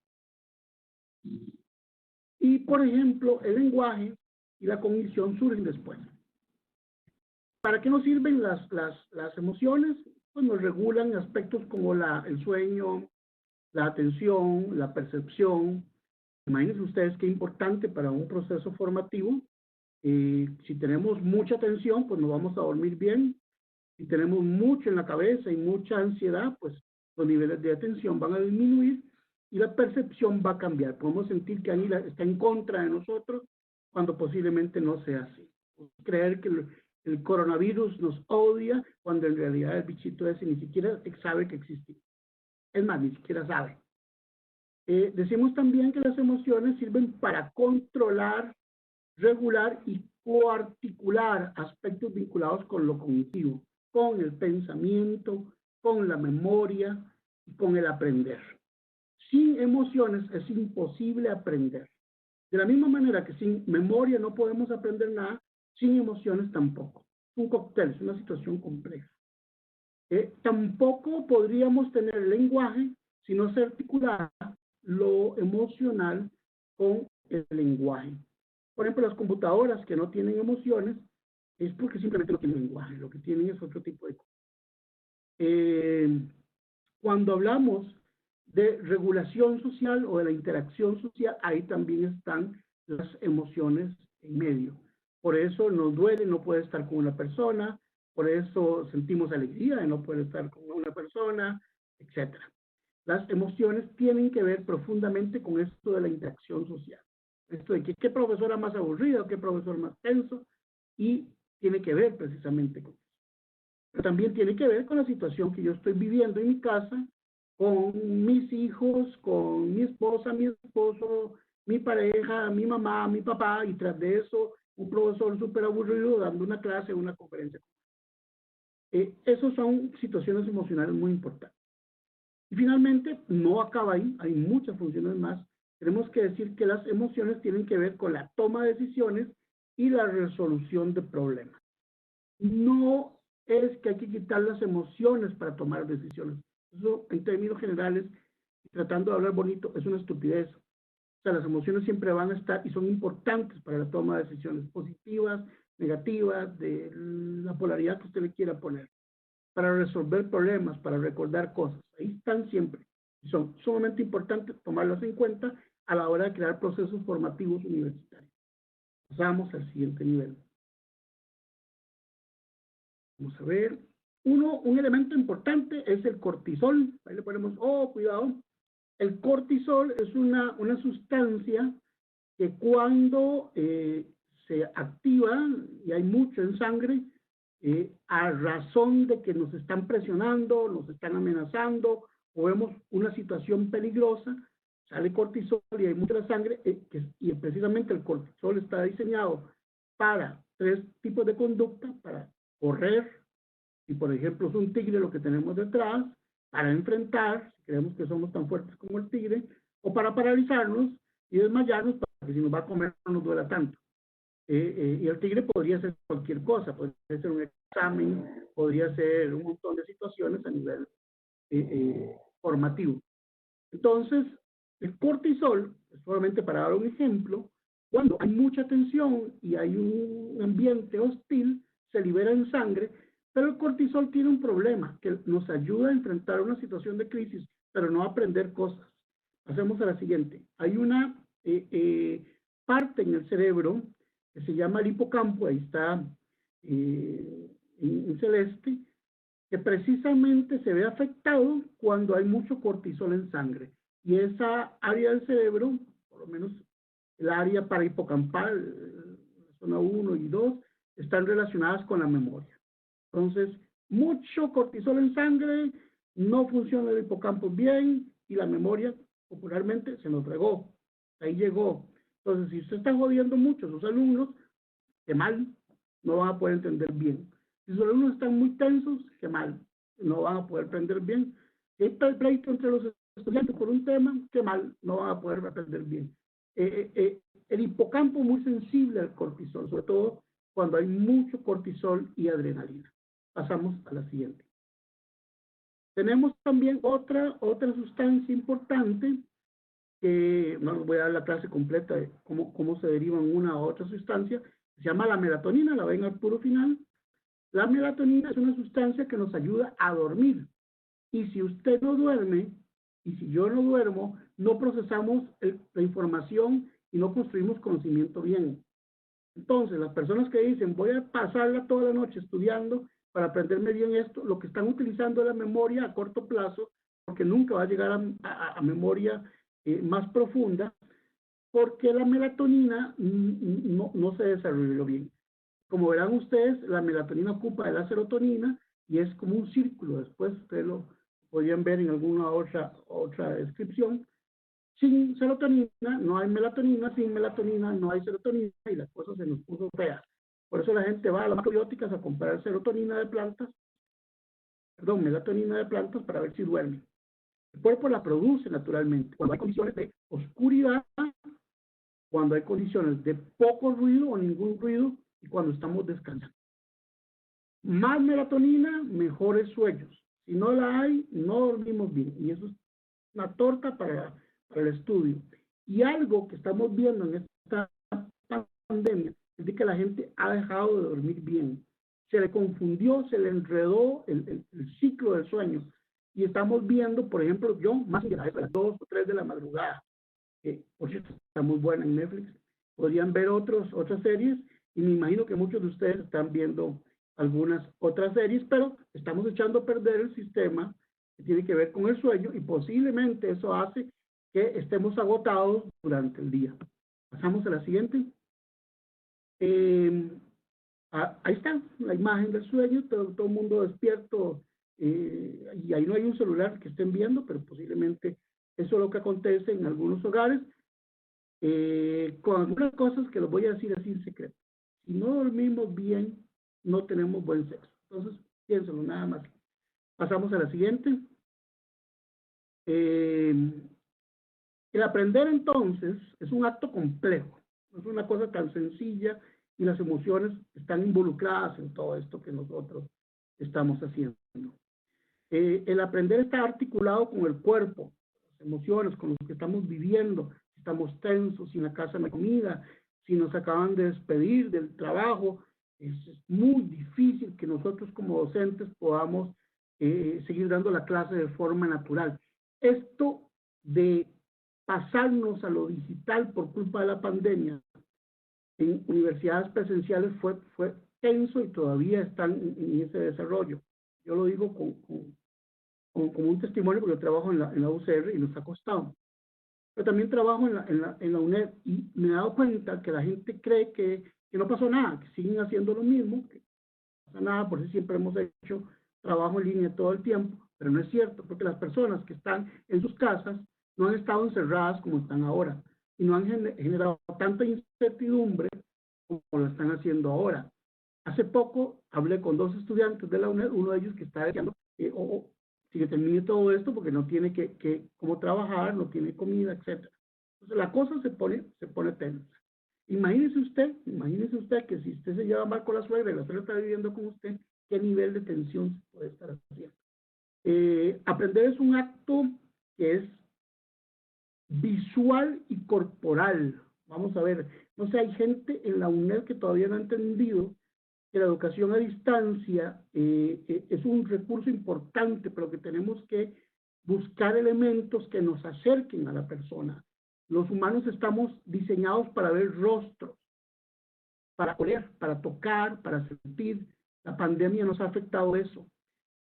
Y, por ejemplo, el lenguaje y la cognición surgen después. ¿Para qué nos sirven las emociones? Pues nos regulan aspectos como el sueño, la atención, la percepción. Imagínense ustedes qué importante para un proceso formativo. Si tenemos mucha atención, pues nos vamos a dormir bien. Si tenemos mucho en la cabeza y mucha ansiedad, pues los niveles de atención van a disminuir y la percepción va a cambiar. Podemos sentir que Anila está en contra de nosotros cuando posiblemente no sea así. Creer que el coronavirus nos odia cuando en realidad el bichito ese ni siquiera sabe que existe. Es más, ni siquiera sabe. Decimos también que las emociones sirven para controlar, regular y coarticular aspectos vinculados con lo cognitivo, con el pensamiento, con la memoria y con el aprender. Sin emociones es imposible aprender. De la misma manera que sin memoria no podemos aprender nada, sin emociones tampoco. Un cóctel es una situación compleja. Tampoco podríamos tener el lenguaje si no se articulara lo emocional con el lenguaje. Por ejemplo, las computadoras que no tienen emociones es porque simplemente no tienen lenguaje, lo que tienen es otro tipo de cosas. Cuando hablamos de regulación social o de la interacción social, ahí también están las emociones en medio. Por eso nos duele no poder estar con una persona, por eso sentimos alegría de no poder estar con una persona, etc. Las emociones tienen que ver profundamente con esto de la interacción social. Esto de que qué profesora más aburrida, qué profesor más tenso, y tiene que ver precisamente con eso. Pero también tiene que ver con la situación que yo estoy viviendo en mi casa, con mis hijos, con mi esposa, mi esposo, mi pareja, mi mamá, mi papá, y tras de eso, un profesor súper aburrido dando una clase, una conferencia. Esas son situaciones emocionales muy importantes. Y finalmente, no acaba ahí, hay muchas funciones más. Tenemos que decir que las emociones tienen que ver con la toma de decisiones y la resolución de problemas. No es que hay que quitar las emociones para tomar decisiones. Eso, en términos generales, tratando de hablar bonito, es una estupidez. O sea, las emociones siempre van a estar y son importantes para la toma de decisiones positivas, negativas, de la polaridad que usted le quiera poner, para resolver problemas, para recordar cosas. Ahí están siempre. Y son sumamente importantes tomarlas en cuenta a la hora de crear procesos formativos universitarios. Pasamos al siguiente nivel. Vamos a ver. Un elemento importante es el cortisol. Ahí le ponemos, oh, cuidado. El cortisol es una sustancia que cuando se activa, y hay mucho en sangre, a razón de que nos están presionando, nos están amenazando, o vemos una situación peligrosa, sale cortisol y hay mucha sangre, y precisamente el cortisol está diseñado para 3 tipos de conducta: para correr, y por ejemplo es un tigre lo que tenemos detrás, para enfrentar, si creemos que somos tan fuertes como el tigre, o para paralizarnos y desmayarnos para que si nos va a comer no nos duela tanto. Y el tigre podría ser cualquier cosa, podría ser un examen, podría ser un montón de situaciones a nivel formativo. Entonces, el cortisol, solamente para dar un ejemplo, cuando hay mucha tensión y hay un ambiente hostil, se libera en sangre, pero el cortisol tiene un problema, que nos ayuda a enfrentar una situación de crisis, pero no aprender cosas. Pasemos a la siguiente. Hay una parte en el cerebro que se llama el hipocampo, ahí está en celeste, que precisamente se ve afectado cuando hay mucho cortisol en sangre. Y esa área del cerebro, por lo menos el área parahipocampal, zona 1 y 2, están relacionadas con la memoria. Entonces, mucho cortisol en sangre, no funciona el hipocampo bien y la memoria popularmente se nos fregó. Ahí llegó. Entonces, si usted está jodiendo mucho a sus alumnos, qué mal, no van a poder entender bien. Si sus alumnos están muy tensos, qué mal, no van a poder aprender bien. Si hay pleito entre los estudiantes por un tema, qué mal, no van a poder aprender bien. El hipocampo es muy sensible al cortisol, sobre todo cuando hay mucho cortisol y adrenalina. Pasamos a la siguiente. Tenemos también otra sustancia importante, que no les voy a dar la clase completa de cómo se derivan una a otra sustancia, se llama la melatonina, la ven al puro final. La melatonina es una sustancia que nos ayuda a dormir. Y si usted no duerme, y si yo no duermo, no procesamos la información y no construimos conocimiento bien. Entonces, las personas que dicen, voy a pasarla toda la noche estudiando para aprenderme bien esto, lo que están utilizando es la memoria a corto plazo, porque nunca va a llegar a memoria más profunda, porque la melatonina no se desarrolló bien. Como verán ustedes, la melatonina ocupa de la serotonina y es como un círculo. Después ustedes lo podrían ver en alguna otra descripción. Sin serotonina no hay melatonina, sin melatonina no hay serotonina y las cosas se nos puso feas. Por eso la gente va a las macrobióticas a comprar melatonina de plantas para ver si duermen. El cuerpo la produce naturalmente. Cuando hay condiciones de oscuridad, cuando hay condiciones de poco ruido o ningún ruido y cuando estamos descansando. Más melatonina, mejores sueños. Si no la hay, no dormimos bien. Y eso es una torta para el estudio. Y algo que estamos viendo en esta pandemia es de que la gente ha dejado de dormir bien. Se le confundió, se le enredó el ciclo del sueño. Y estamos viendo, por ejemplo, yo más de las 2 o 3 de la madrugada, que por cierto está muy buena en Netflix, podrían ver otras series, y me imagino que muchos de ustedes están viendo algunas otras series, pero estamos echando a perder el sistema que tiene que ver con el sueño, y posiblemente eso hace que estemos agotados durante el día. Pasamos a la siguiente. Ahí está la imagen del sueño, todo el mundo despierto, y ahí no hay un celular que estén viendo, pero posiblemente eso es lo que acontece en algunos hogares, con algunas cosas que les voy a decir así en secreto. Si no dormimos bien, no tenemos buen sexo. Entonces, piénselo nada más. Pasamos a la siguiente. El aprender entonces es un acto complejo, no es una cosa tan sencilla y las emociones están involucradas en todo esto que nosotros estamos haciendo. El aprender está articulado con el cuerpo, las emociones, con lo que estamos viviendo. Si estamos tensos, si en la casa no hay comida, si nos acaban de despedir del trabajo, es muy difícil que nosotros como docentes podamos seguir dando la clase de forma natural. Esto de pasarnos a lo digital por culpa de la pandemia en universidades presenciales fue tenso y todavía están en ese desarrollo. Yo lo digo como un testimonio porque yo trabajo en la UCR y nos ha costado. Pero también trabajo en la UNED y me he dado cuenta que la gente cree que no pasó nada, que siguen haciendo lo mismo, que no pasa nada, por eso siempre hemos hecho trabajo en línea todo el tiempo, pero no es cierto, porque las personas que están en sus casas no han estado encerradas como están ahora y no han generado tanta incertidumbre como lo están haciendo ahora. Hace poco hablé con 2 estudiantes de la UNED, uno de ellos que está deseando que termine todo esto porque no tiene cómo trabajar, no tiene comida, etc. Entonces la cosa se pone tensa. Imagínese usted que si usted se lleva mal con la suegra y la suegra está viviendo con usted, ¿qué nivel de tensión se puede estar haciendo? Aprender es un acto que es visual y corporal. Vamos a ver, no sé, hay gente en la UNED que todavía no ha entendido que la educación a distancia es un recurso importante, pero que tenemos que buscar elementos que nos acerquen a la persona. Los humanos estamos diseñados para ver rostros, para oler, para tocar, para sentir. La pandemia nos ha afectado eso.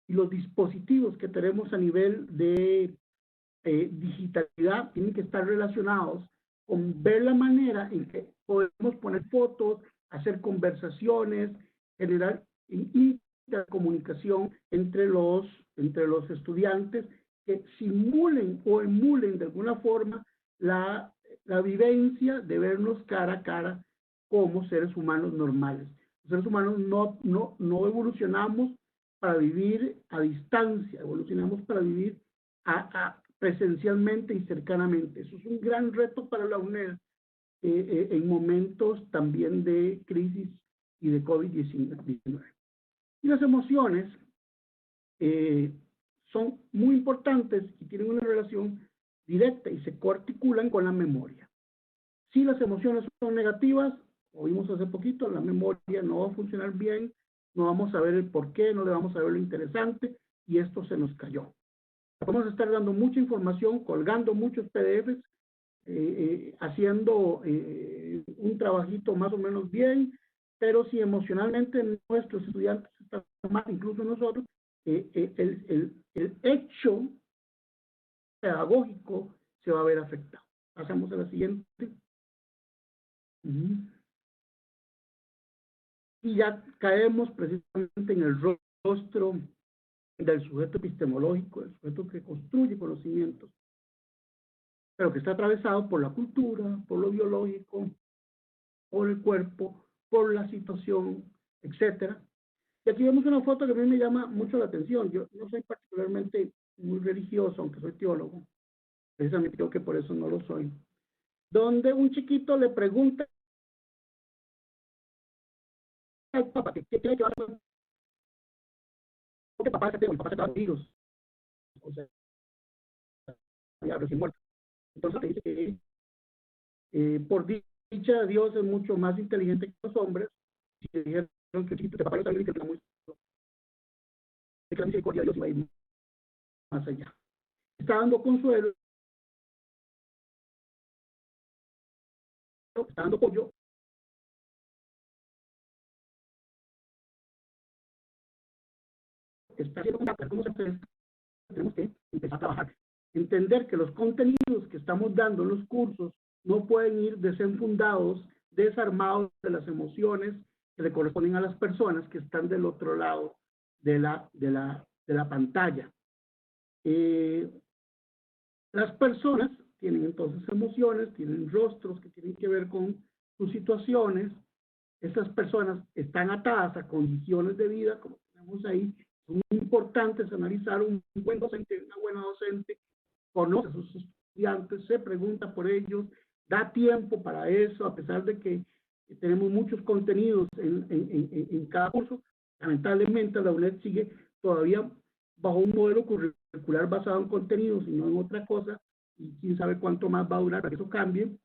Y los dispositivos que tenemos a nivel de digitalidad tienen que estar relacionados con ver la manera en que podemos poner fotos, hacer conversaciones, generar intercomunicación entre los estudiantes que simulen o emulen de alguna forma la vivencia de vernos cara a cara como seres humanos normales. Los seres humanos no evolucionamos para vivir a distancia, evolucionamos para vivir presencialmente y cercanamente. Eso es un gran reto para la UNED en momentos también de crisis y de COVID-19. Y las emociones son muy importantes y tienen una relación directa y se coarticulan con la memoria. Si las emociones son negativas, como vimos hace poquito, la memoria no va a funcionar bien, no vamos a ver el porqué, no le vamos a ver lo interesante y esto se nos cayó. Vamos a estar dando mucha información, colgando muchos PDFs, haciendo un trabajito más o menos bien, pero si emocionalmente nuestros estudiantes están mal, incluso nosotros, el hecho pedagógico se va a ver afectado. Pasamos a la siguiente. Y ya caemos precisamente en el rostro del sujeto epistemológico, del sujeto que construye conocimientos, pero que está atravesado por la cultura, por lo biológico, por el cuerpo, por la situación, etcétera. Y aquí vemos una foto que a mí me llama mucho la atención. Yo no soy particularmente muy religioso, aunque soy teólogo. Precisamente creo que por eso no lo soy. Donde un chiquito le pregunta al papá, ¿qué tiene que ver con que papá se acaba de virus? O sea, ya recién muerto. Entonces te dice que por dicha Dios es mucho más inteligente que los hombres. Y le dijeron que el papá no sabía que era muy que la misericordia de Dios iba a ir más allá. Está dando consuelo, está dando apoyo. Está haciendo contacto con nosotros. Tenemos que empezar a trabajar. Entender que los contenidos que estamos dando en los cursos no pueden ir desenfundados, desarmados de las emociones que le corresponden a las personas que están del otro lado de la pantalla. Las personas tienen entonces emociones, tienen rostros que tienen que ver con sus situaciones. Estas personas están atadas a condiciones de vida, como tenemos ahí. Son muy importantes analizar un buen docente, una buena docente, conoce a sus estudiantes, se pregunta por ellos, da tiempo para eso, a pesar de que tenemos muchos contenidos en cada curso. Lamentablemente la UNED sigue todavía bajo un modelo curricular basado en contenidos y no en otra cosa, y quién sabe cuánto más va a durar para que eso cambie,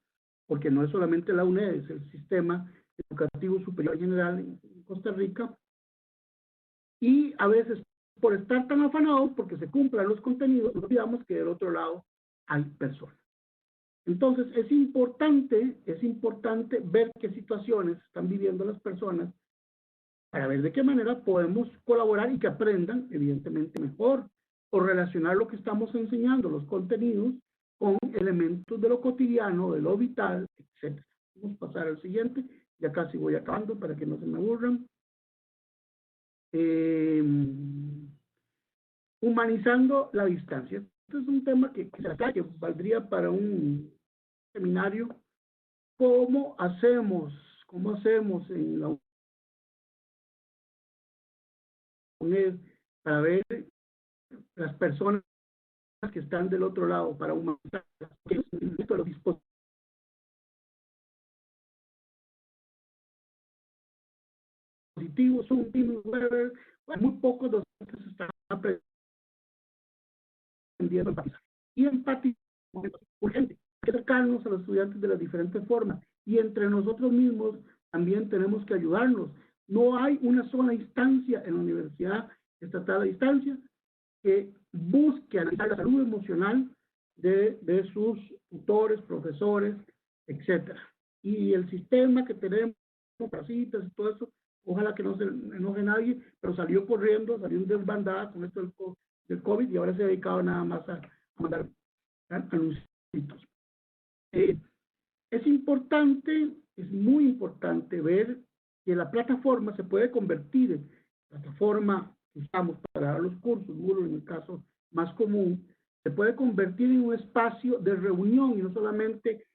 porque no es solamente la UNED, es el sistema educativo superior general en Costa Rica. Y a veces, por estar tan afanados, porque se cumplan los contenidos, nos olvidamos que del otro lado hay personas. Entonces, es importante ver qué situaciones están viviendo las personas para ver de qué manera podemos colaborar y que aprendan, evidentemente, mejor, o relacionar lo que estamos enseñando, los contenidos, con elementos de lo cotidiano, de lo vital, etc. Vamos a pasar al siguiente, ya casi voy acabando para que no se me aburran. Humanizando la distancia. Este es un tema que valdría para un seminario. ¿Cómo hacemos en la UNED para ver las personas que están del otro lado, para humanizar los dispositivos, un Teams, Weber? Muy pocos docentes están aprendiendo a empatizar. Y empatizar urgente. Hay que acercarnos a los estudiantes de las diferentes formas. Y entre nosotros mismos también tenemos que ayudarnos. No hay una sola instancia en la Universidad Estatal a Distancia que busque analizar la salud emocional de sus tutores, profesores, etcétera. Y el sistema que tenemos, citas y todo eso, ojalá que no se enoje nadie, pero salió corriendo, salió en desbandada con esto del COVID y ahora se ha dedicado nada más a mandar anuncios. Es importante, es muy importante ver que la plataforma se puede convertir, la plataforma que usamos para dar los cursos, Moodle en el caso más común, se puede convertir en un espacio de reunión y no solamente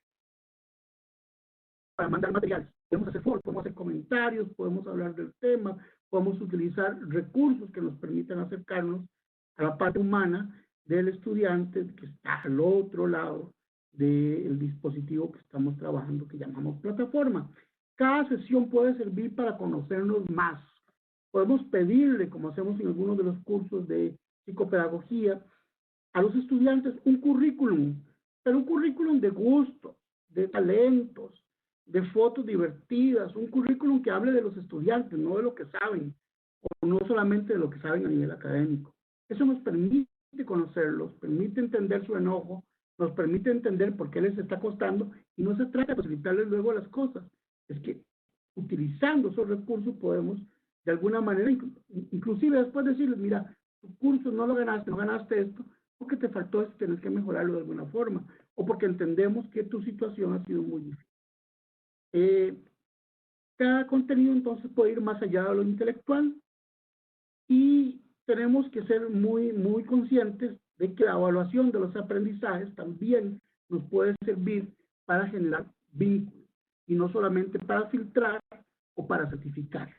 para mandar materiales. Podemos hacer foros, podemos hacer comentarios, podemos hablar del tema, podemos utilizar recursos que nos permitan acercarnos a la parte humana del estudiante que está al otro lado del dispositivo que estamos trabajando, que llamamos plataforma. Cada sesión puede servir para conocernos más. Podemos pedirle, como hacemos en algunos de los cursos de psicopedagogía, a los estudiantes un currículum, pero un currículum de gustos, de talentos, de fotos divertidas, un currículum que hable de los estudiantes, no de lo que saben, o no solamente de lo que saben a nivel académico. Eso nos permite conocerlos, permite entender su enojo, nos permite entender por qué les está costando, y no se trata de facilitarles luego las cosas, es que utilizando esos recursos podemos de alguna manera, inclusive después decirles, mira, tu curso no lo ganaste, no ganaste esto, porque te faltó esto, tienes que mejorarlo de alguna forma, o porque entendemos que tu situación ha sido muy difícil. Cada contenido entonces puede ir más allá de lo intelectual y tenemos que ser muy conscientes de que la evaluación de los aprendizajes también nos puede servir para generar vínculos y no solamente para filtrar o para certificar.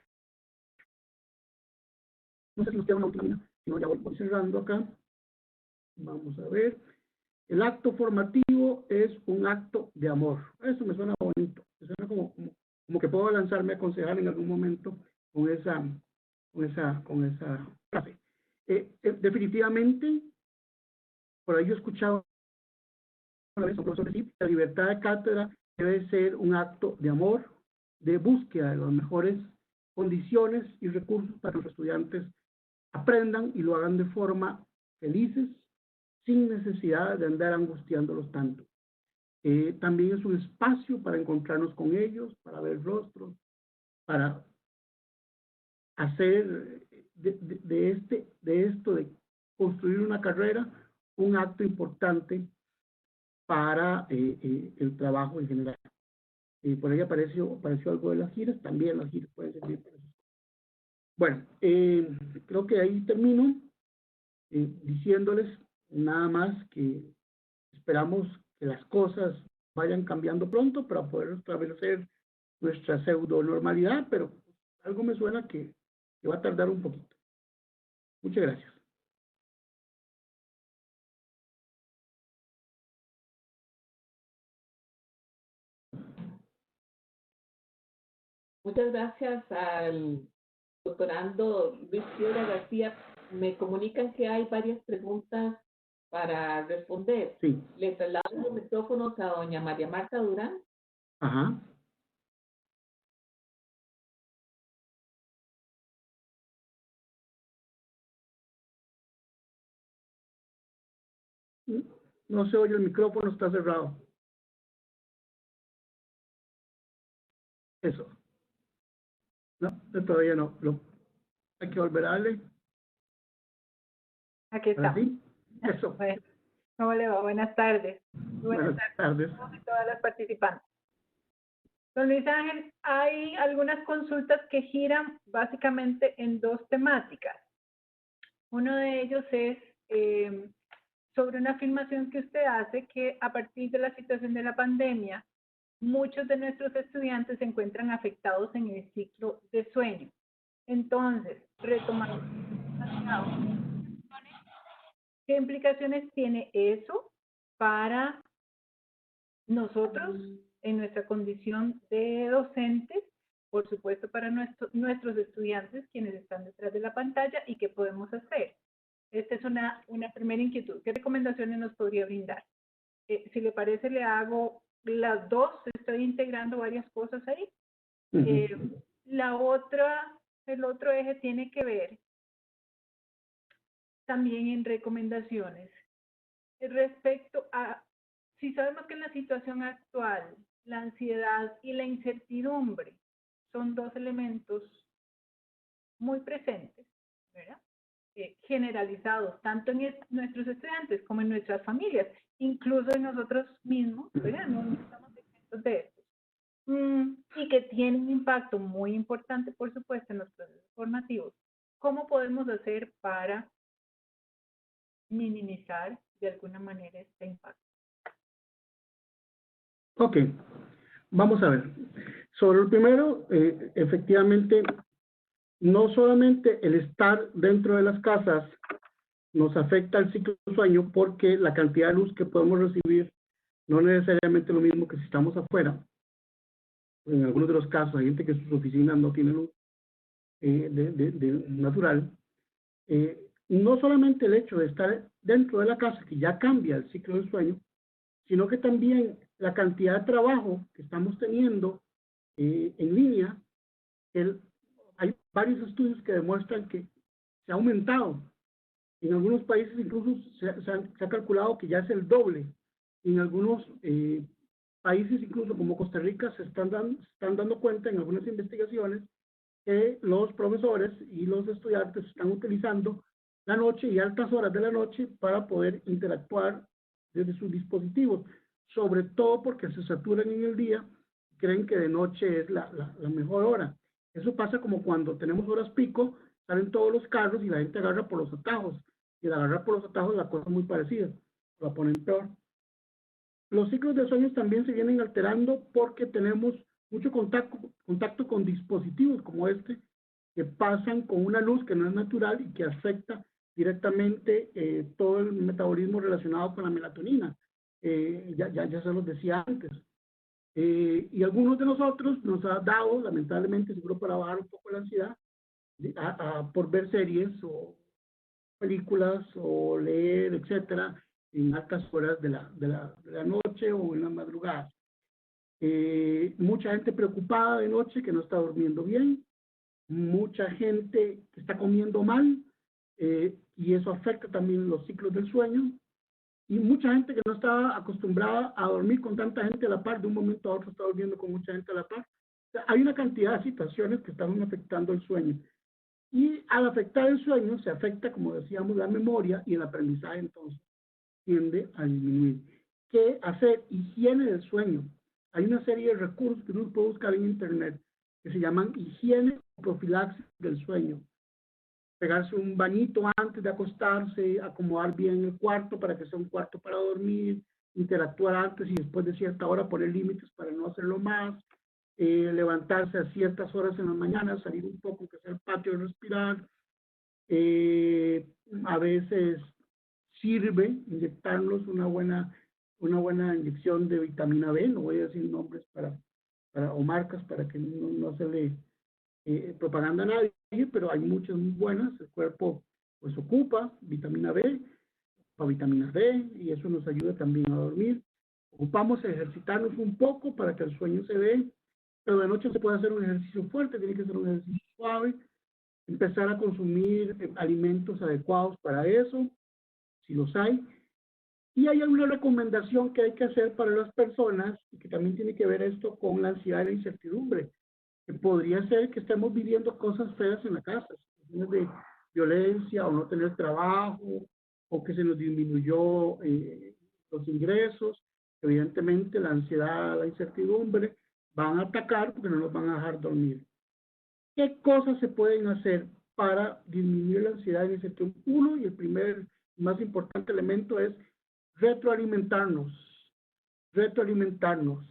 No sé si nos queda una última línea, si no ya voy cerrando acá. Vamos a ver. El acto formativo es un acto de amor. Eso me suena bonito. Me suena como que puedo lanzarme a aconsejar en algún momento con esa frase. Definitivamente, por ahí yo he escuchado una vez a un profesor decir, la libertad de cátedra debe ser un acto de amor, de búsqueda de las mejores condiciones y recursos para que los estudiantes aprendan y lo hagan de forma felices, sin necesidad de andar angustiándolos tanto. También es un espacio para encontrarnos con ellos, para ver rostros, para hacer de esto de construir una carrera un acto importante para el trabajo en general. Por ahí apareció algo de las giras, también las giras pueden servir para eso. Bueno, creo que ahí termino diciéndoles nada más que esperamos que las cosas vayan cambiando pronto para poder establecer nuestra pseudo normalidad, pero algo me suena que va a tardar un poquito. Muchas gracias. Muchas gracias al doctorando Luis Piedra García. Me comunican que hay varias preguntas para responder. Sí. Le traslado los micrófonos a doña María Marta Durán. Ajá. No se oye, el micrófono está cerrado. Eso. No, todavía no. Hay que volver a darle. Aquí está. ¿Sí? Eso. Bueno, ¿cómo le va? Buenas tardes. Buenas tardes. A todas las participantes. Don Luis Ángel, hay algunas consultas que giran básicamente en dos temáticas. Uno de ellos es sobre una afirmación que usted hace que a partir de la situación de la pandemia, muchos de nuestros estudiantes se encuentran afectados en el ciclo de sueño. Entonces, retomando, ¿qué implicaciones tiene eso para nosotros en nuestra condición de docentes? Por supuesto, para nuestros estudiantes, quienes están detrás de la pantalla, y qué podemos hacer. Esta es una primera inquietud. ¿Qué recomendaciones nos podría brindar? Si le parece, le hago las dos. Estoy integrando varias cosas ahí. El otro eje tiene que ver también en recomendaciones respecto a, si sabemos que en la situación actual la ansiedad y la incertidumbre son dos elementos muy presentes, ¿verdad? Generalizados, tanto en nuestros estudiantes como en nuestras familias, incluso en nosotros mismos, ¿verdad? No estamos exentos de esto. Y que tiene un impacto muy importante, por supuesto, en los procesos formativos. ¿Cómo podemos hacer para minimizar de alguna manera este impacto? Ok, vamos a ver. Sobre el primero, efectivamente, no solamente el estar dentro de las casas nos afecta el ciclo de sueño, porque la cantidad de luz que podemos recibir no es necesariamente lo mismo que si estamos afuera. En algunos de los casos hay gente que sus oficinas no tienen luz natural. No solamente el hecho de estar dentro de la casa, que ya cambia el ciclo del sueño, sino que también la cantidad de trabajo que estamos teniendo en línea. Hay varios estudios que demuestran que se ha aumentado. En algunos países incluso se ha calculado que ya es el doble. En algunos países, incluso como Costa Rica, se están dando cuenta en algunas investigaciones que los profesores y los estudiantes están utilizando la noche y altas horas de la noche para poder interactuar desde sus dispositivos, sobre todo porque se saturan en el día, creen que de noche es la mejor hora. Eso pasa como cuando tenemos horas pico, salen todos los carros y la gente agarra por los atajos, y al agarrar por los atajos la cosa es muy parecida, la ponen peor. Los ciclos de sueños también se vienen alterando porque tenemos mucho contacto con dispositivos como este, que pasan con una luz que no es natural y que afecta directamente todo el metabolismo relacionado con la melatonina. Ya se los decía antes. Y algunos de nosotros nos ha dado, lamentablemente, seguro para bajar un poco la ansiedad, por ver series o películas o leer, etcétera, en altas horas de la noche o en la madrugada. Mucha gente preocupada de noche que no está durmiendo bien, mucha gente que está comiendo mal, y eso afecta también los ciclos del sueño, y mucha gente que no está acostumbrada a dormir con tanta gente a la par, de un momento a otro está durmiendo con mucha gente a la par. O sea, hay una cantidad de situaciones que están afectando el sueño. Y al afectar el sueño, se afecta, como decíamos, la memoria, y el aprendizaje entonces tiende a disminuir. ¿Qué hacer? Higiene del sueño. Hay una serie de recursos que uno puede buscar en internet que se llaman higiene o profilaxis del sueño. Pegarse un bañito antes de acostarse, acomodar bien el cuarto para que sea un cuarto para dormir, interactuar antes y después de cierta hora, poner límites para no hacerlo más, levantarse a ciertas horas en la mañana, salir un poco, que sea el patio, respirar. A veces sirve inyectarnos una buena inyección de vitamina B, no voy a decir nombres o marcas para que no se le propaganda a nadie, pero hay muchas muy buenas. El cuerpo pues ocupa vitamina B o vitamina D y eso nos ayuda también a dormir. Ocupamos ejercitarnos un poco para que el sueño se dé, pero de noche se puede hacer un ejercicio fuerte, tiene que ser un ejercicio suave. Empezar a consumir alimentos adecuados para eso, si los hay. Y hay alguna recomendación que hay que hacer para las personas, y que también tiene que ver esto con la ansiedad y la incertidumbre, que podría ser que estemos viviendo cosas feas en la casa, situaciones de violencia, o no tener trabajo, o que se nos disminuyó los ingresos. Evidentemente la ansiedad, la incertidumbre van a atacar porque no nos van a dejar dormir. ¿Qué cosas se pueden hacer para disminuir la ansiedad y la incertidumbre? Uno, y el primer más importante elemento, es retroalimentarnos.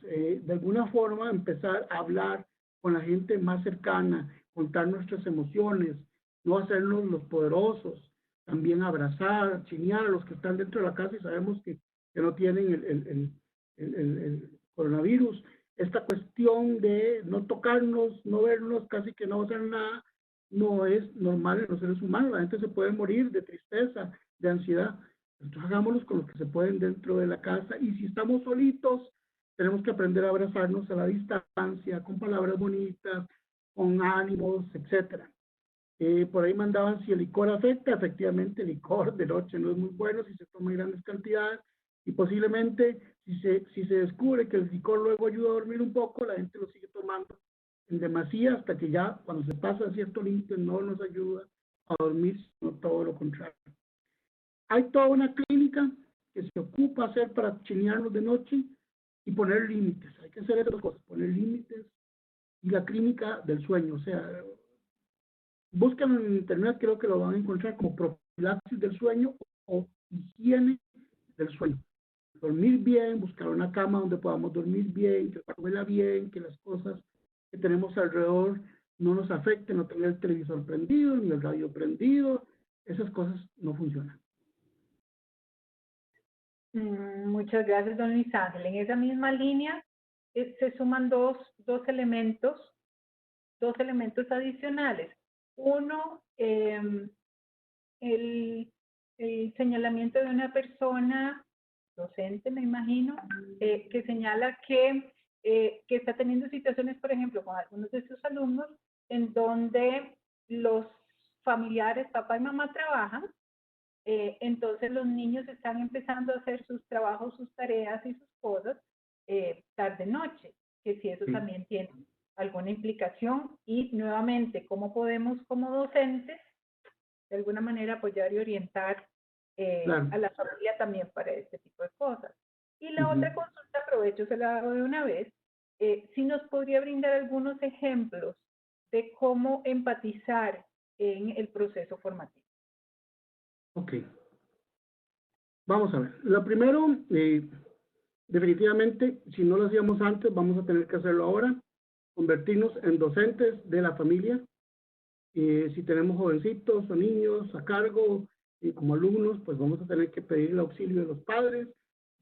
De alguna forma empezar a hablar con la gente más cercana, contar nuestras emociones, no hacernos los poderosos, también abrazar, chinear a los que están dentro de la casa y sabemos que no tienen el coronavirus. Esta cuestión de no tocarnos, no vernos, casi que no hacer nada, no es normal en los seres humanos. La gente se puede morir de tristeza, de ansiedad. Entonces hagámoslos con los que se pueden dentro de la casa, y si estamos solitos, tenemos que aprender a abrazarnos a la distancia, con palabras bonitas, con ánimos, etc. Por ahí mandaban si el licor afecta. Efectivamente, el licor de noche no es muy bueno si se toma en grandes cantidades, y posiblemente si se descubre que el licor luego ayuda a dormir un poco, la gente lo sigue tomando en demasía hasta que ya cuando se pasa a cierto límite no nos ayuda a dormir, sino todo lo contrario. Hay toda una clínica que se ocupa hacer para chinearnos de noche y poner límites. Hay que hacer esas dos cosas, poner límites y la clínica del sueño. O sea, búsquenlo en internet, creo que lo van a encontrar como profilaxis del sueño o higiene del sueño. Dormir bien, buscar una cama donde podamos dormir bien, que el cuarto huela bien, que las cosas que tenemos alrededor no nos afecten, no tener el televisor prendido, ni el radio prendido. Esas cosas no funcionan. Muchas gracias, don Luis Ángel. En esa misma línea se suman dos elementos adicionales. Uno, el señalamiento de una persona, docente me imagino, que señala que está teniendo situaciones, por ejemplo, con algunos de sus alumnos, en donde los familiares, papá y mamá, trabajan. Entonces los niños están empezando a hacer sus trabajos, sus tareas y sus cosas tarde-noche, que si eso también tiene alguna implicación, y nuevamente, ¿cómo podemos como docentes de alguna manera apoyar y orientar a la familia también para este tipo de cosas? Y la otra consulta, aprovecho, se la hago de una vez, si nos podría brindar algunos ejemplos de cómo empatizar en el proceso formativo. Ok. Vamos a ver. Lo primero, definitivamente, si no lo hacíamos antes, vamos a tener que hacerlo ahora. Convertirnos en docentes de la familia. Si tenemos jovencitos o niños a cargo como alumnos, pues vamos a tener que pedir el auxilio de los padres,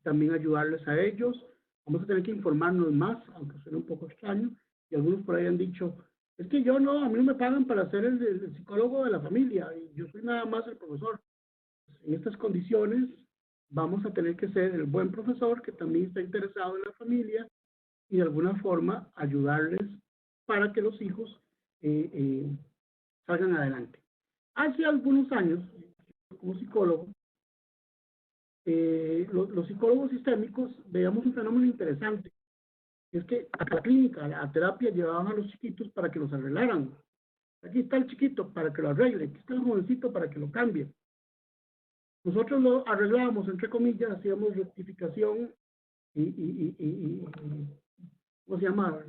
también ayudarles a ellos. Vamos a tener que informarnos más, aunque suene un poco extraño. Y algunos por ahí han dicho, es que yo no, a mí no me pagan para ser el psicólogo de la familia, y yo soy nada más el profesor. En estas condiciones vamos a tener que ser el buen profesor que también está interesado en la familia y de alguna forma ayudarles para que los hijos salgan adelante. Hace algunos años, como psicólogo, los psicólogos sistémicos veíamos un fenómeno interesante. Es que a la clínica, a la terapia, llevaban a los chiquitos para que los arreglaran. Aquí está el chiquito para que lo arregle, aquí está el jovencito para que lo cambie. Nosotros lo arreglábamos, entre comillas, hacíamos rectificación ¿cómo se llama?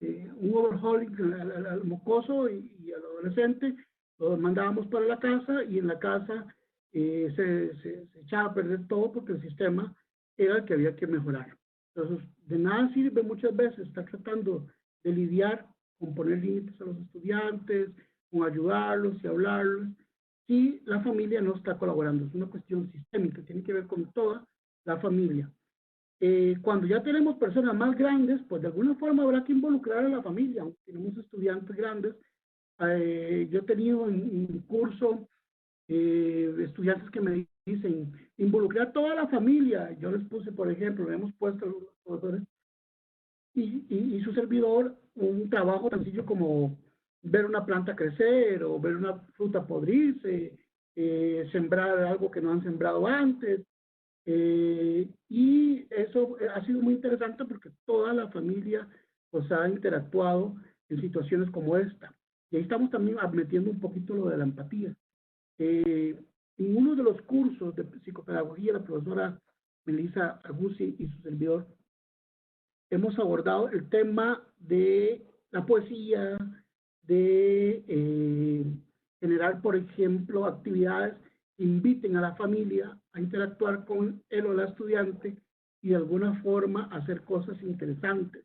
Un overhauling al mocoso y al adolescente, lo mandábamos para la casa, y en la casa se echaba a perder todo porque el sistema era el que había que mejorar. Entonces, de nada sirve muchas veces estar tratando de lidiar con poner límites a los estudiantes, con ayudarlos y hablarlos, si la familia no está colaborando. Es una cuestión sistémica, tiene que ver con toda la familia. Cuando ya tenemos personas más grandes, pues de alguna forma habrá que involucrar a la familia. Aunque tenemos estudiantes grandes, yo he tenido en un curso estudiantes que me dicen, involucrar a toda la familia. Yo les puse, por ejemplo, le hemos puesto a los profesores y su servidor un trabajo tan sencillo como ver una planta crecer o ver una fruta podrirse, sembrar algo que no han sembrado antes. Y eso ha sido muy interesante porque toda la familia pues ha interactuado en situaciones como esta. Y ahí estamos también metiendo un poquito lo de la empatía. En uno de los cursos de psicopedagogía, la profesora Melissa Argusi y su servidor, hemos abordado el tema de la poesía, de generar, por ejemplo, actividades que inviten a la familia a interactuar con él o la estudiante y de alguna forma hacer cosas interesantes.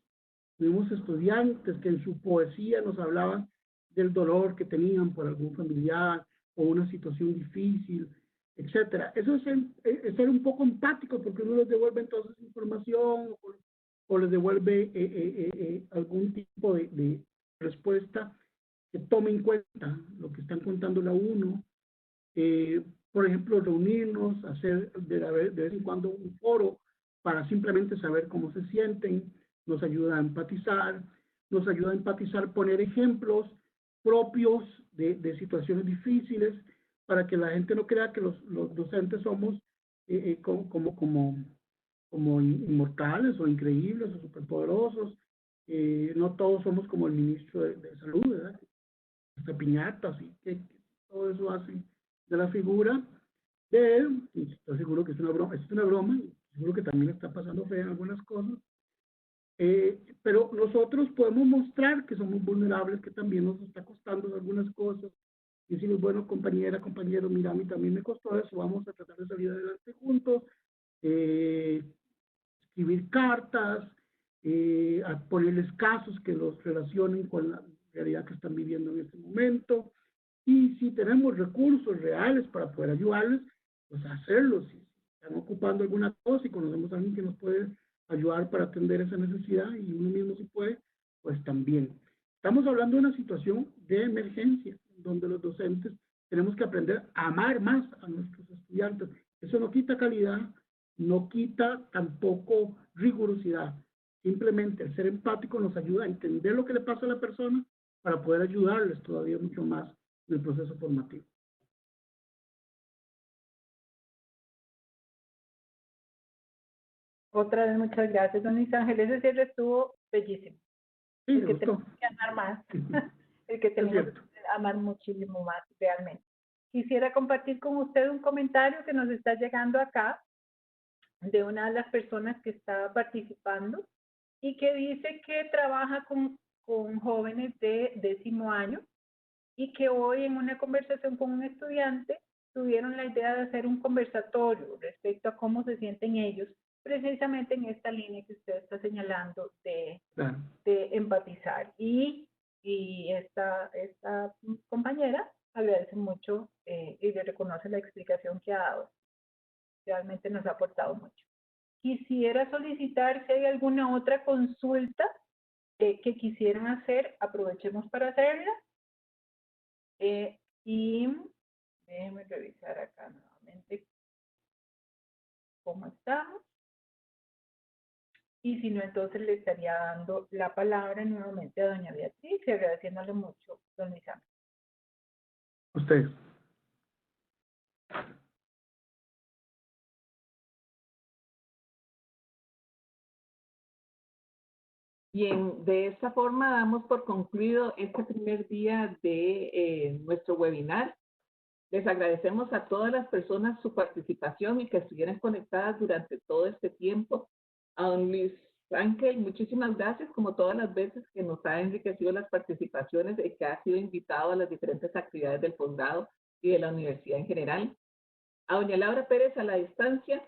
Tuvimos estudiantes que en su poesía nos hablaban del dolor que tenían por algún familiar o una situación difícil, etcétera. Eso es ser un poco empático, porque uno les devuelve entonces información o les devuelve algún tipo de respuesta que tome en cuenta lo que están contándole a uno. Por ejemplo, reunirnos, hacer de vez en cuando un foro para simplemente saber cómo se sienten, nos ayuda a empatizar, poner ejemplos propios de situaciones difíciles, para que la gente no crea que los docentes somos como inmortales o increíbles o superpoderosos. No todos somos como el ministro de Salud, ¿verdad? Hasta piñatas y que todo eso hace de la figura de él. Y estoy seguro que es una broma, seguro que también está pasando fe en algunas cosas. Pero nosotros podemos mostrar que somos vulnerables, que también nos está costando algunas cosas. Y decimos, bueno, compañera, compañero, mira, a mí también me costó eso, vamos a tratar de salir adelante juntos. Escribir cartas, a ponerles casos que los relacionen con la realidad que están viviendo en este momento. Y si tenemos recursos reales para poder ayudarles, pues hacerlo. Si están ocupando alguna cosa y conocemos a alguien que nos puede ayudar para atender esa necesidad y uno mismo si puede, pues también. Estamos hablando de una situación de emergencia, donde los docentes tenemos que aprender a amar más a nuestros estudiantes. Eso no quita calidad, no quita tampoco rigurosidad. Simplemente el ser empático nos ayuda a entender lo que le pasa a la persona para poder ayudarles todavía mucho más en el proceso formativo. Otra vez, muchas gracias, don Luis Ángel. Ese cierre estuvo bellísimo. Sí, El que me tenemos gustó. que amar más. El que tenemos que amar muchísimo más, realmente. Quisiera compartir con usted un comentario que nos está llegando acá de una de las personas que está participando y que dice que trabaja con jóvenes de 10º año y que hoy en una conversación con un estudiante tuvieron la idea de hacer un conversatorio respecto a cómo se sienten ellos, precisamente en esta línea que usted está señalando de empatizar. Y esta compañera agradece mucho y le reconoce la explicación que ha dado. Realmente nos ha aportado mucho. Quisiera solicitar si hay alguna otra consulta que quisieran hacer, aprovechemos para hacerla. Y déjenme revisar acá nuevamente cómo estamos. Y si no, entonces le estaría dando la palabra nuevamente a doña Beatriz y agradeciéndole mucho, don Luis Ángel. Ustedes. Bien, de esta forma damos por concluido este primer día de nuestro webinar. Les agradecemos a todas las personas su participación y que estuvieran conectadas durante todo este tiempo. A don Luis Ángel, muchísimas gracias, como todas las veces que nos ha enriquecido las participaciones y que ha sido invitado a las diferentes actividades del posgrado y de la universidad en general. A doña Laura Pérez a la distancia,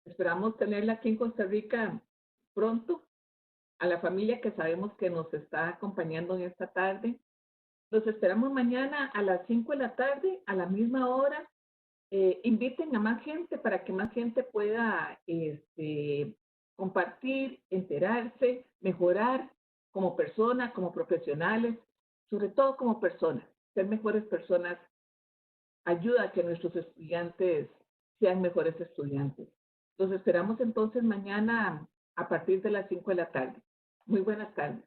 esperamos tenerla aquí en Costa Rica pronto. A la familia que sabemos que nos está acompañando en esta tarde. Los esperamos mañana a las 5 de la tarde, a la misma hora. Inviten a más gente para que más gente pueda compartir, enterarse, mejorar como persona, como profesionales, sobre todo como personas. Ser mejores personas ayuda a que nuestros estudiantes sean mejores estudiantes. Los esperamos entonces mañana a partir de las 5 de la tarde. Muy buenas tardes.